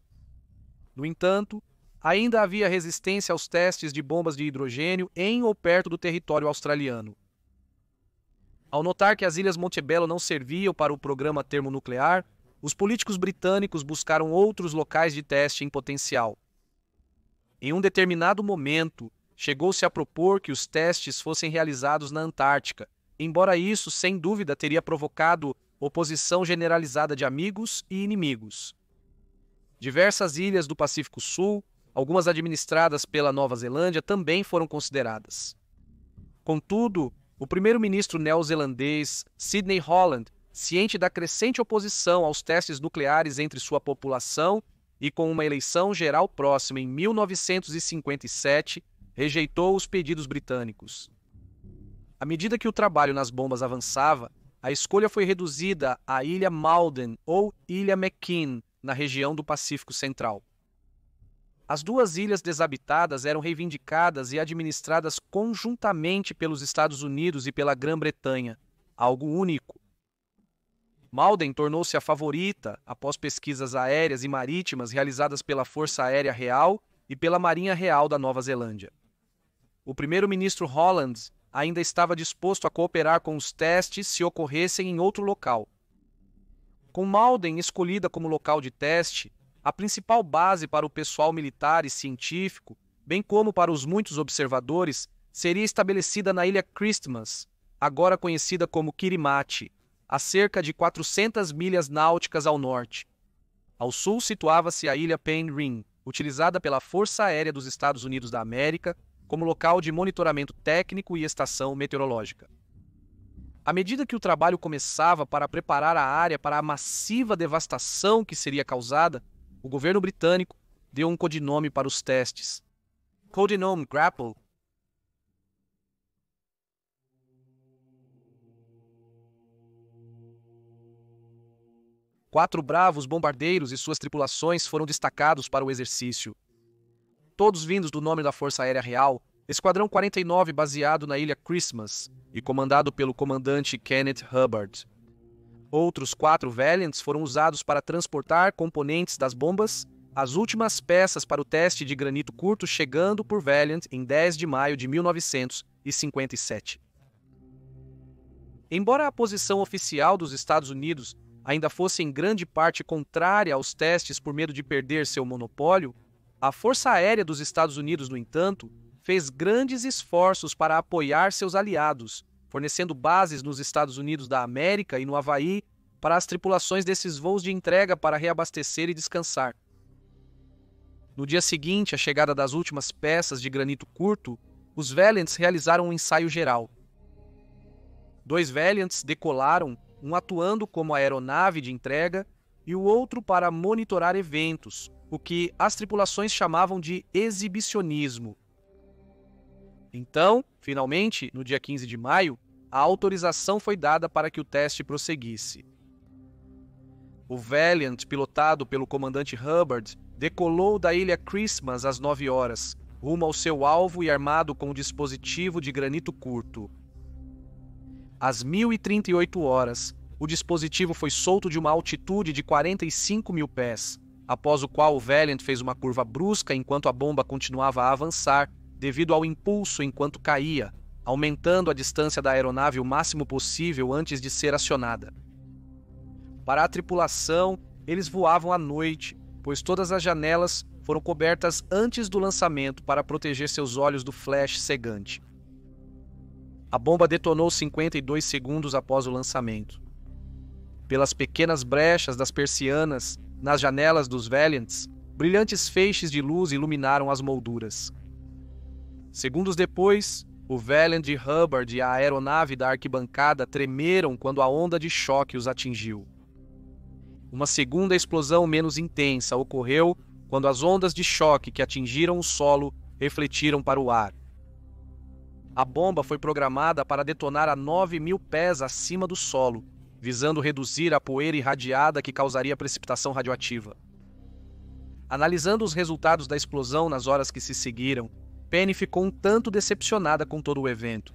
No entanto, ainda havia resistência aos testes de bombas de hidrogênio em ou perto do território australiano. Ao notar que as Ilhas Montebello não serviam para o programa termonuclear, os políticos britânicos buscaram outros locais de teste em potencial. Em um determinado momento, chegou-se a propor que os testes fossem realizados na Antártica, embora isso, sem dúvida, teria provocado oposição generalizada de amigos e inimigos. Diversas ilhas do Pacífico Sul, algumas administradas pela Nova Zelândia, também foram consideradas. Contudo, o primeiro-ministro neozelandês Sidney Holland, ciente da crescente oposição aos testes nucleares entre sua população e com uma eleição geral próxima em 1957, rejeitou os pedidos britânicos. À medida que o trabalho nas bombas avançava, a escolha foi reduzida à Ilha Malden ou Ilha McKean, na região do Pacífico Central. As duas ilhas desabitadas eram reivindicadas e administradas conjuntamente pelos Estados Unidos e pela Grã-Bretanha, algo único. Malden tornou-se a favorita após pesquisas aéreas e marítimas realizadas pela Força Aérea Real e pela Marinha Real da Nova Zelândia. O primeiro-ministro Holland ainda estava disposto a cooperar com os testes se ocorressem em outro local. Com Malden escolhida como local de teste, a principal base para o pessoal militar e científico, bem como para os muitos observadores, seria estabelecida na Ilha Christmas, agora conhecida como Kirimati, a cerca de 400 milhas náuticas ao norte. Ao sul situava-se a Ilha Penryn, utilizada pela Força Aérea dos Estados Unidos da América como local de monitoramento técnico e estação meteorológica. À medida que o trabalho começava para preparar a área para a massiva devastação que seria causada, o governo britânico deu um codinome para os testes. Codinome Grapple. Quatro bravos bombardeiros e suas tripulações foram destacados para o exercício. Todos vindos do nome da Força Aérea Real, Esquadrão 49 baseado na Ilha Christmas e comandado pelo comandante Kenneth Hubbard. Outros 4 Valiants foram usados para transportar componentes das bombas, as últimas peças para o teste de granito curto chegando por Valiant em 10 de maio de 1957. Embora a posição oficial dos Estados Unidos ainda fosse em grande parte contrária aos testes por medo de perder seu monopólio, a Força Aérea dos Estados Unidos, no entanto, fez grandes esforços para apoiar seus aliados, fornecendo bases nos Estados Unidos da América e no Havaí para as tripulações desses voos de entrega para reabastecer e descansar. No dia seguinte à chegada das últimas peças de granito curto, os Valiants realizaram um ensaio geral. 2 Valiants decolaram, um atuando como aeronave de entrega e o outro para monitorar eventos, o que as tripulações chamavam de exibicionismo. Então, finalmente, no dia 15 de maio, a autorização foi dada para que o teste prosseguisse. O Valiant, pilotado pelo comandante Hubbard, decolou da Ilha Christmas às 9 horas, rumo ao seu alvo e armado com um dispositivo de granito curto. Às 1038 horas, o dispositivo foi solto de uma altitude de 45 mil pés, após o qual o Valiant fez uma curva brusca enquanto a bomba continuava a avançar, devido ao impulso enquanto caía, aumentando a distância da aeronave o máximo possível antes de ser acionada. Para a tripulação, eles voavam à noite, pois todas as janelas foram cobertas antes do lançamento para proteger seus olhos do flash cegante. A bomba detonou 52 segundos após o lançamento. Pelas pequenas brechas das persianas nas janelas dos Valiants, brilhantes feixes de luz iluminaram as molduras. Segundos depois, o Valiant de Hubbard e a aeronave da arquibancada tremeram quando a onda de choque os atingiu. Uma segunda explosão menos intensa ocorreu quando as ondas de choque que atingiram o solo refletiram para o ar. A bomba foi programada para detonar a 9.000 pés acima do solo, visando reduzir a poeira irradiada que causaria precipitação radioativa. Analisando os resultados da explosão nas horas que se seguiram, Penny ficou um tanto decepcionada com todo o evento.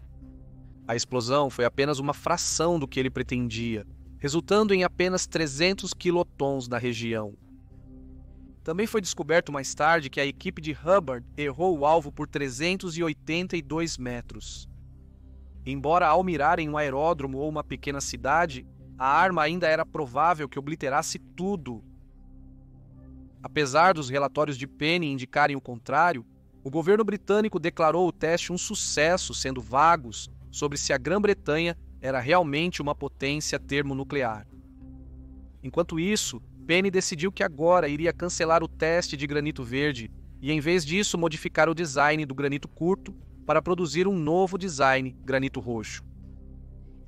A explosão foi apenas uma fração do que ele pretendia, resultando em apenas 300 quilotons na região. Também foi descoberto mais tarde que a equipe de Hubbard errou o alvo por 382 metros. Embora ao mirar em um aeródromo ou uma pequena cidade, a arma ainda era provável que obliterasse tudo. Apesar dos relatórios de Penny indicarem o contrário, o governo britânico declarou o teste um sucesso, sendo vagos sobre se a Grã-Bretanha era realmente uma potência termonuclear. Enquanto isso, Penny decidiu que agora iria cancelar o teste de granito verde e, em vez disso, modificar o design do granito curto para produzir um novo design, granito roxo.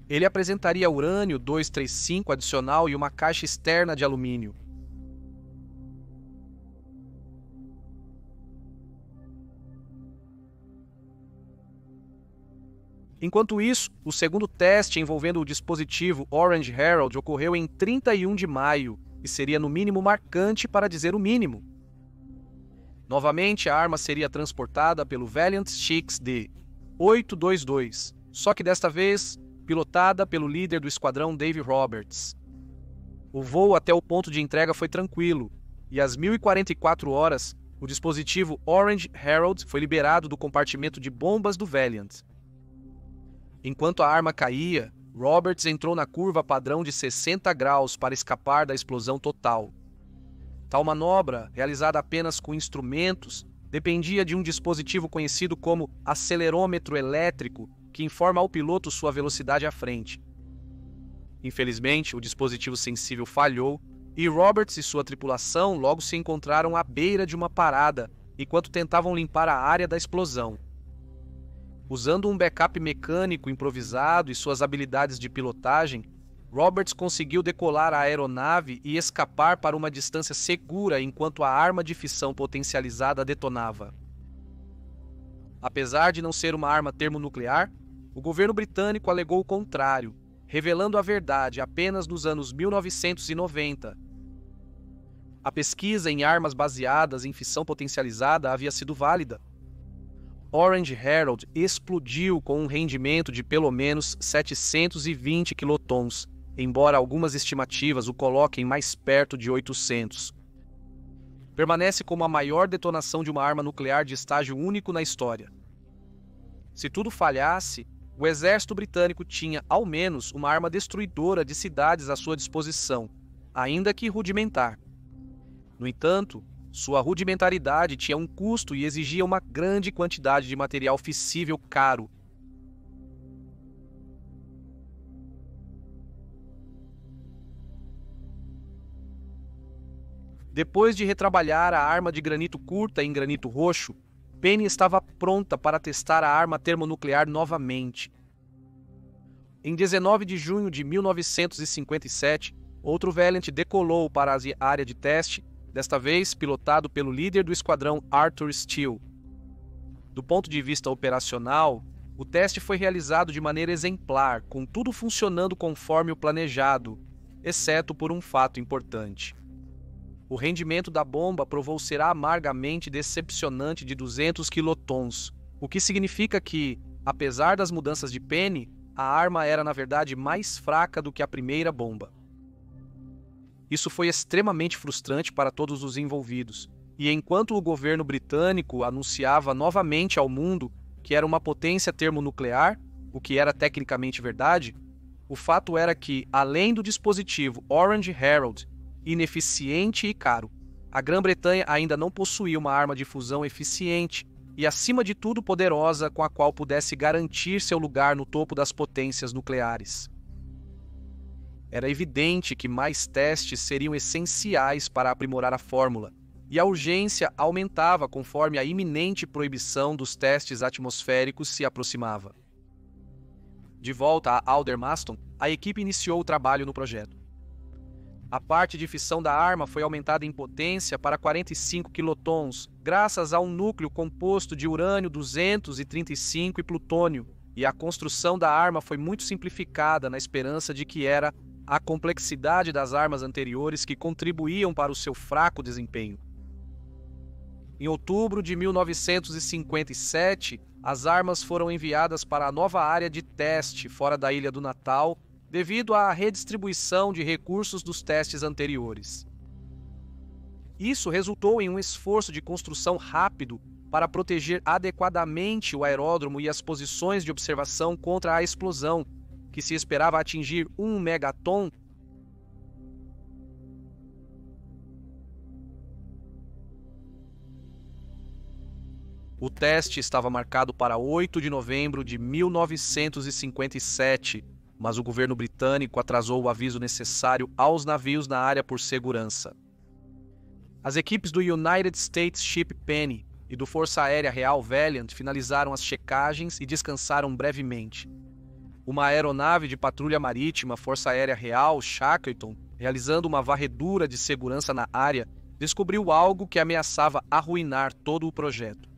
Ele apresentaria urânio 235 adicional e uma caixa externa de alumínio. Enquanto isso, o segundo teste envolvendo o dispositivo Orange Herald ocorreu em 31 de maio e seria no mínimo marcante para dizer o mínimo. Novamente, a arma seria transportada pelo Valiant Chicks D-822, só que desta vez pilotada pelo líder do esquadrão Dave Roberts. O voo até o ponto de entrega foi tranquilo, e às 1044 horas, o dispositivo Orange Herald foi liberado do compartimento de bombas do Valiant. Enquanto a arma caía, Roberts entrou na curva padrão de 60 graus para escapar da explosão total. Tal manobra, realizada apenas com instrumentos, dependia de um dispositivo conhecido como acelerômetro elétrico, que informa ao piloto sua velocidade à frente. Infelizmente, o dispositivo sensível falhou e Roberts e sua tripulação logo se encontraram à beira de uma parada enquanto tentavam limpar a área da explosão. Usando um backup mecânico improvisado e suas habilidades de pilotagem, Roberts conseguiu decolar a aeronave e escapar para uma distância segura enquanto a arma de fissão potencializada detonava. Apesar de não ser uma arma termonuclear, o governo britânico alegou o contrário, revelando a verdade apenas nos anos 1990. A pesquisa em armas baseadas em fissão potencializada havia sido válida. Orange Herald explodiu com um rendimento de pelo menos 720 quilotons, embora algumas estimativas o coloquem mais perto de 800. Permanece como a maior detonação de uma arma nuclear de estágio único na história. Se tudo falhasse, o exército britânico tinha, ao menos, uma arma destruidora de cidades à sua disposição, ainda que rudimentar. No entanto, sua rudimentaridade tinha um custo e exigia uma grande quantidade de material fissível caro. Depois de retrabalhar a arma de granito curta em granito roxo, Penny estava pronta para testar a arma termonuclear novamente. Em 19 de junho de 1957, outro Valiant decolou para a área de teste, desta vez pilotado pelo líder do esquadrão Arthur Steele. Do ponto de vista operacional, o teste foi realizado de maneira exemplar, com tudo funcionando conforme o planejado, exceto por um fato importante. O rendimento da bomba provou ser amargamente decepcionante de 200 quilotons, o que significa que, apesar das mudanças de Penny, a arma era na verdade mais fraca do que a primeira bomba. Isso foi extremamente frustrante para todos os envolvidos, e enquanto o governo britânico anunciava novamente ao mundo que era uma potência termonuclear, o que era tecnicamente verdade, o fato era que, além do dispositivo Orange Herald, ineficiente e caro, a Grã-Bretanha ainda não possuía uma arma de fusão eficiente e, acima de tudo, poderosa, com a qual pudesse garantir seu lugar no topo das potências nucleares. Era evidente que mais testes seriam essenciais para aprimorar a fórmula, e a urgência aumentava conforme a iminente proibição dos testes atmosféricos se aproximava. De volta a Aldermaston, a equipe iniciou o trabalho no projeto. A parte de fissão da arma foi aumentada em potência para 45 quilotons, graças a um núcleo composto de urânio-235 e plutônio, e a construção da arma foi muito simplificada na esperança de que era a complexidade das armas anteriores que contribuíam para o seu fraco desempenho. Em outubro de 1957, as armas foram enviadas para a nova área de teste fora da Ilha do Natal, devido à redistribuição de recursos dos testes anteriores. Isso resultou em um esforço de construção rápido para proteger adequadamente o aeródromo e as posições de observação contra a explosão, que se esperava atingir 1 megaton. O teste estava marcado para 8 de novembro de 1957, mas o governo britânico atrasou o aviso necessário aos navios na área por segurança. As equipes do United States Ship Penny e do Força Aérea Real Valiant finalizaram as checagens e descansaram brevemente. Uma aeronave de patrulha marítima Força Aérea Real Shackleton, realizando uma varredura de segurança na área, descobriu algo que ameaçava arruinar todo o projeto.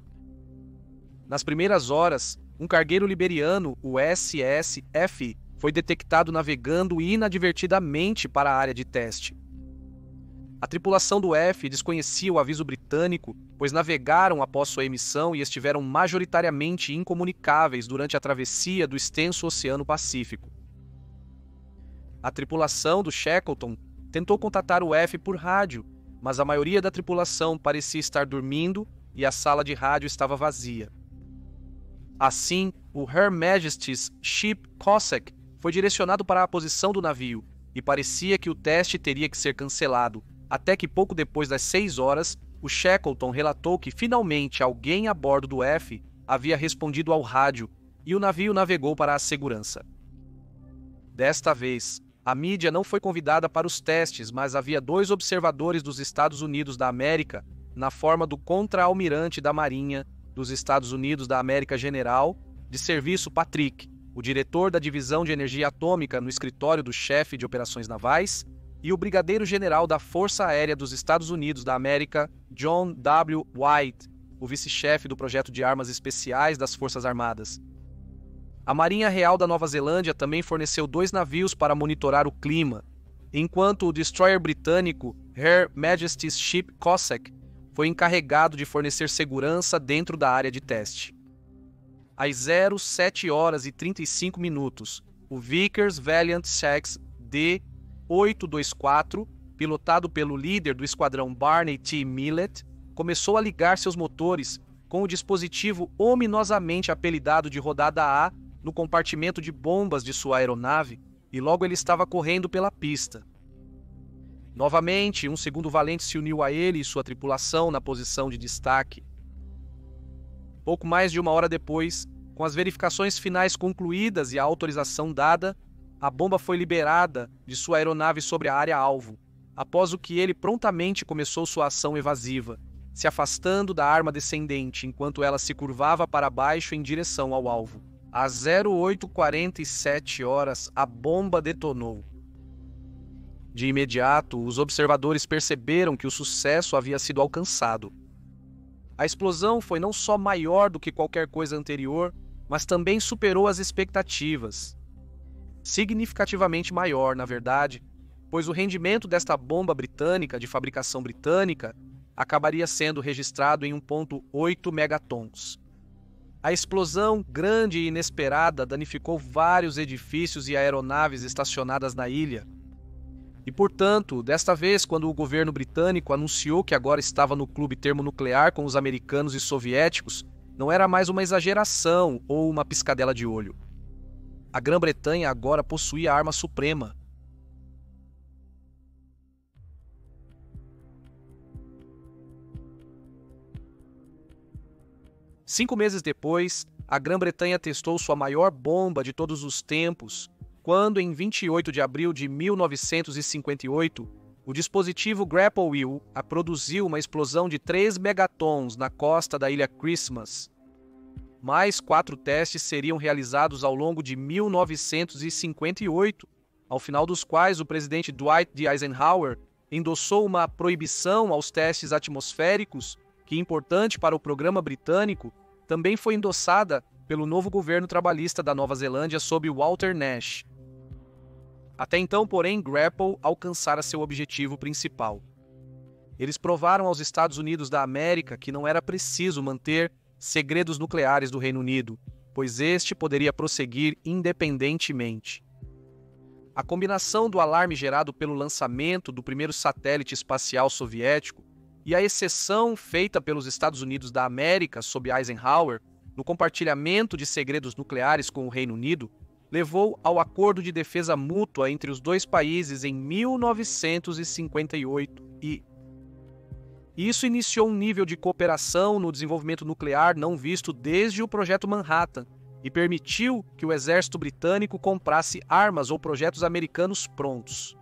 Nas primeiras horas, um cargueiro liberiano, o SSF, foi detectado navegando inadvertidamente para a área de teste. A tripulação do F desconhecia o aviso britânico, pois navegaram após sua emissão e estiveram majoritariamente incomunicáveis durante a travessia do extenso Oceano Pacífico. A tripulação do Shackleton tentou contatar o F por rádio, mas a maioria da tripulação parecia estar dormindo e a sala de rádio estava vazia. Assim, o Her Majesty's Ship Cossack foi direcionado para a posição do navio e parecia que o teste teria que ser cancelado, até que pouco depois das 6 horas, o Shackleton relatou que finalmente alguém a bordo do F havia respondido ao rádio e o navio navegou para a segurança. Desta vez, a mídia não foi convidada para os testes, mas havia 2 observadores dos Estados Unidos da América, na forma do contra-almirante da Marinha dos Estados Unidos da América General de Serviço Patrick, o diretor da Divisão de Energia Atômica no escritório do chefe de operações navais, e o brigadeiro-general da Força Aérea dos Estados Unidos da América, John W. White, o vice-chefe do projeto de armas especiais das Forças Armadas. A Marinha Real da Nova Zelândia também forneceu 2 navios para monitorar o clima, enquanto o destroyer britânico Her Majesty's Ship Cossack foi encarregado de fornecer segurança dentro da área de teste. Às 07h35, o Vickers Valiant Sachs D-824, pilotado pelo líder do esquadrão Barney T. Millett, começou a ligar seus motores com o dispositivo ominosamente apelidado de rodada A no compartimento de bombas de sua aeronave, e logo ele estava correndo pela pista. Novamente, um segundo valente se uniu a ele e sua tripulação na posição de destaque. Pouco mais de 1 hora depois, com as verificações finais concluídas e a autorização dada, a bomba foi liberada de sua aeronave sobre a área-alvo, após o que ele prontamente começou sua ação evasiva, se afastando da arma descendente enquanto ela se curvava para baixo em direção ao alvo. Às 08h47, a bomba detonou. De imediato, os observadores perceberam que o sucesso havia sido alcançado. A explosão foi não só maior do que qualquer coisa anterior, mas também superou as expectativas. Significativamente maior, na verdade, pois o rendimento desta bomba britânica, de fabricação britânica, acabaria sendo registrado em 1,8 megatons. A explosão, grande e inesperada, danificou vários edifícios e aeronaves estacionadas na ilha. E, portanto, desta vez, quando o governo britânico anunciou que agora estava no clube termonuclear com os americanos e soviéticos, não era mais uma exageração ou uma piscadela de olho. A Grã-Bretanha agora possuía a arma suprema. 5 meses depois, a Grã-Bretanha testou sua maior bomba de todos os tempos, quando, em 28 de abril de 1958, o dispositivo Grapple-U produziu uma explosão de 3 megatons na costa da ilha Christmas. Mais 4 testes seriam realizados ao longo de 1958, ao final dos quais o presidente Dwight D. Eisenhower endossou uma proibição aos testes atmosféricos, que, importante para o programa britânico, também foi endossada pelo novo governo trabalhista da Nova Zelândia sob Walter Nash. Até então, porém, Grapple alcançara seu objetivo principal. Eles provaram aos Estados Unidos da América que não era preciso manter segredos nucleares do Reino Unido, pois este poderia prosseguir independentemente. A combinação do alarme gerado pelo lançamento do primeiro satélite espacial soviético e a exceção feita pelos Estados Unidos da América sob Eisenhower no compartilhamento de segredos nucleares com o Reino Unido levou ao Acordo de Defesa Mútua entre os dois países em 1958 e isso iniciou um nível de cooperação no desenvolvimento nuclear não visto desde o Projeto Manhattan e permitiu que o exército britânico comprasse armas ou projetos americanos prontos.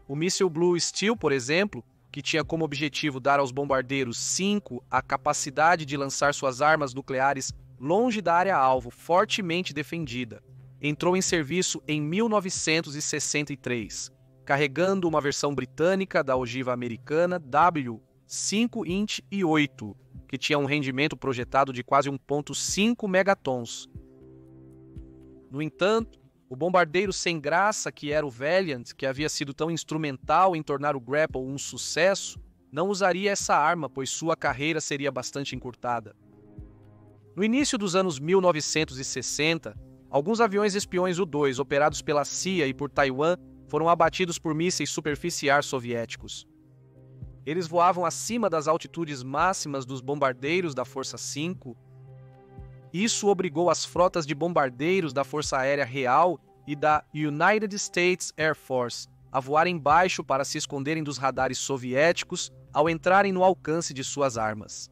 O míssil Blue Steel, por exemplo, que tinha como objetivo dar aos bombardeiros 5 a capacidade de lançar suas armas nucleares longe da área-alvo fortemente defendida, entrou em serviço em 1963, carregando uma versão britânica da ogiva americana W5 Inch e 8, que tinha um rendimento projetado de quase 1,5 megatons. No entanto, o bombardeiro sem graça que era o Valiant, que havia sido tão instrumental em tornar o Grapple um sucesso, não usaria essa arma, pois sua carreira seria bastante encurtada. No início dos anos 1960, alguns aviões espiões U-2 operados pela CIA e por Taiwan foram abatidos por mísseis superficiais soviéticos. Eles voavam acima das altitudes máximas dos bombardeiros da Força 5. Isso obrigou as frotas de bombardeiros da Força Aérea Real e da United States Air Force a voarem baixo para se esconderem dos radares soviéticos ao entrarem no alcance de suas armas.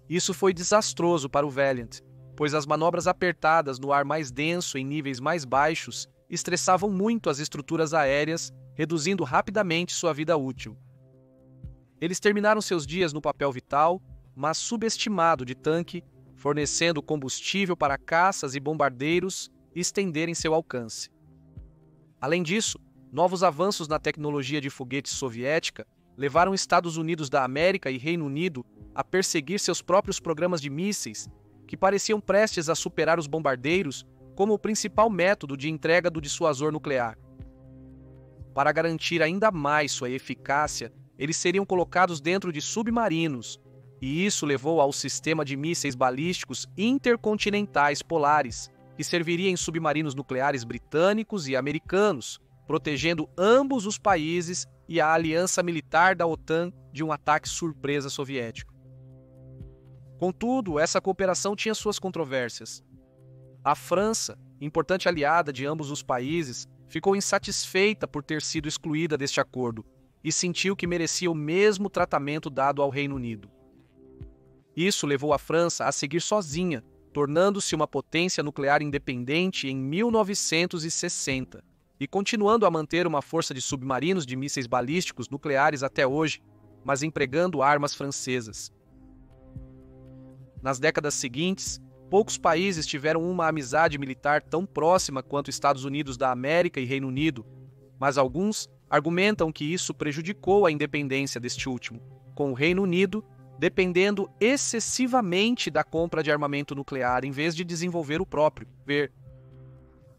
Isso foi desastroso para o Valiant, pois as manobras apertadas no ar mais denso em níveis mais baixos estressavam muito as estruturas aéreas, reduzindo rapidamente sua vida útil. Eles terminaram seus dias no papel vital, mas subestimado de tanque, fornecendo combustível para caças e bombardeiros estenderem seu alcance. Além disso, novos avanços na tecnologia de foguetes soviética levaram Estados Unidos da América e Reino Unido a perseguir seus próprios programas de mísseis, que pareciam prestes a superar os bombardeiros como o principal método de entrega do dissuasor nuclear. Para garantir ainda mais sua eficácia, eles seriam colocados dentro de submarinos, e isso levou ao sistema de mísseis balísticos intercontinentais polares, que serviria em submarinos nucleares britânicos e americanos, protegendo ambos os países e a aliança militar da OTAN de um ataque surpresa soviético. Contudo, essa cooperação tinha suas controvérsias. A França, importante aliada de ambos os países, ficou insatisfeita por ter sido excluída deste acordo e sentiu que merecia o mesmo tratamento dado ao Reino Unido. Isso levou a França a seguir sozinha, tornando-se uma potência nuclear independente em 1960 e continuando a manter uma força de submarinos de mísseis balísticos nucleares até hoje, mas empregando armas francesas. Nas décadas seguintes, poucos países tiveram uma amizade militar tão próxima quanto Estados Unidos da América e Reino Unido, mas alguns argumentam que isso prejudicou a independência deste último, com o Reino Unido dependendo excessivamente da compra de armamento nuclear em vez de desenvolver o próprio.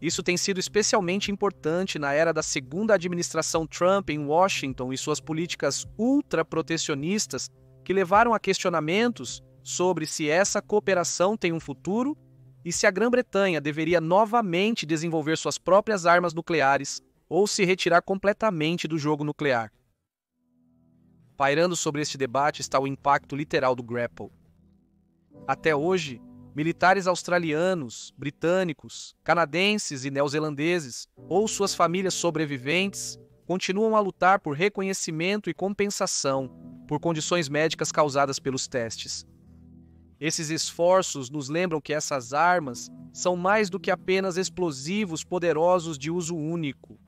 Isso tem sido especialmente importante na era da segunda administração Trump em Washington e suas políticas ultraprotecionistas que levaram a questionamentos sobre se essa cooperação tem um futuro e se a Grã-Bretanha deveria novamente desenvolver suas próprias armas nucleares ou se retirar completamente do jogo nuclear. Pairando sobre este debate está o impacto literal do Grapple. Até hoje, militares australianos, britânicos, canadenses e neozelandeses, ou suas famílias sobreviventes, continuam a lutar por reconhecimento e compensação por condições médicas causadas pelos testes. Esses esforços nos lembram que essas armas são mais do que apenas explosivos poderosos de uso único.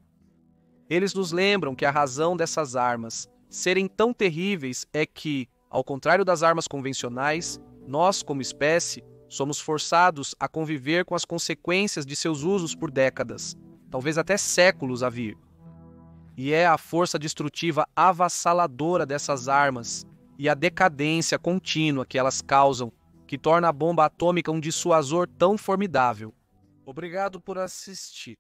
Eles nos lembram que a razão dessas armas serem tão terríveis é que, ao contrário das armas convencionais, nós, como espécie, somos forçados a conviver com as consequências de seus usos por décadas, talvez até séculos a vir. E é a força destrutiva avassaladora dessas armas e a decadência contínua que elas causam que torna a bomba atômica um dissuasor tão formidável. Obrigado por assistir.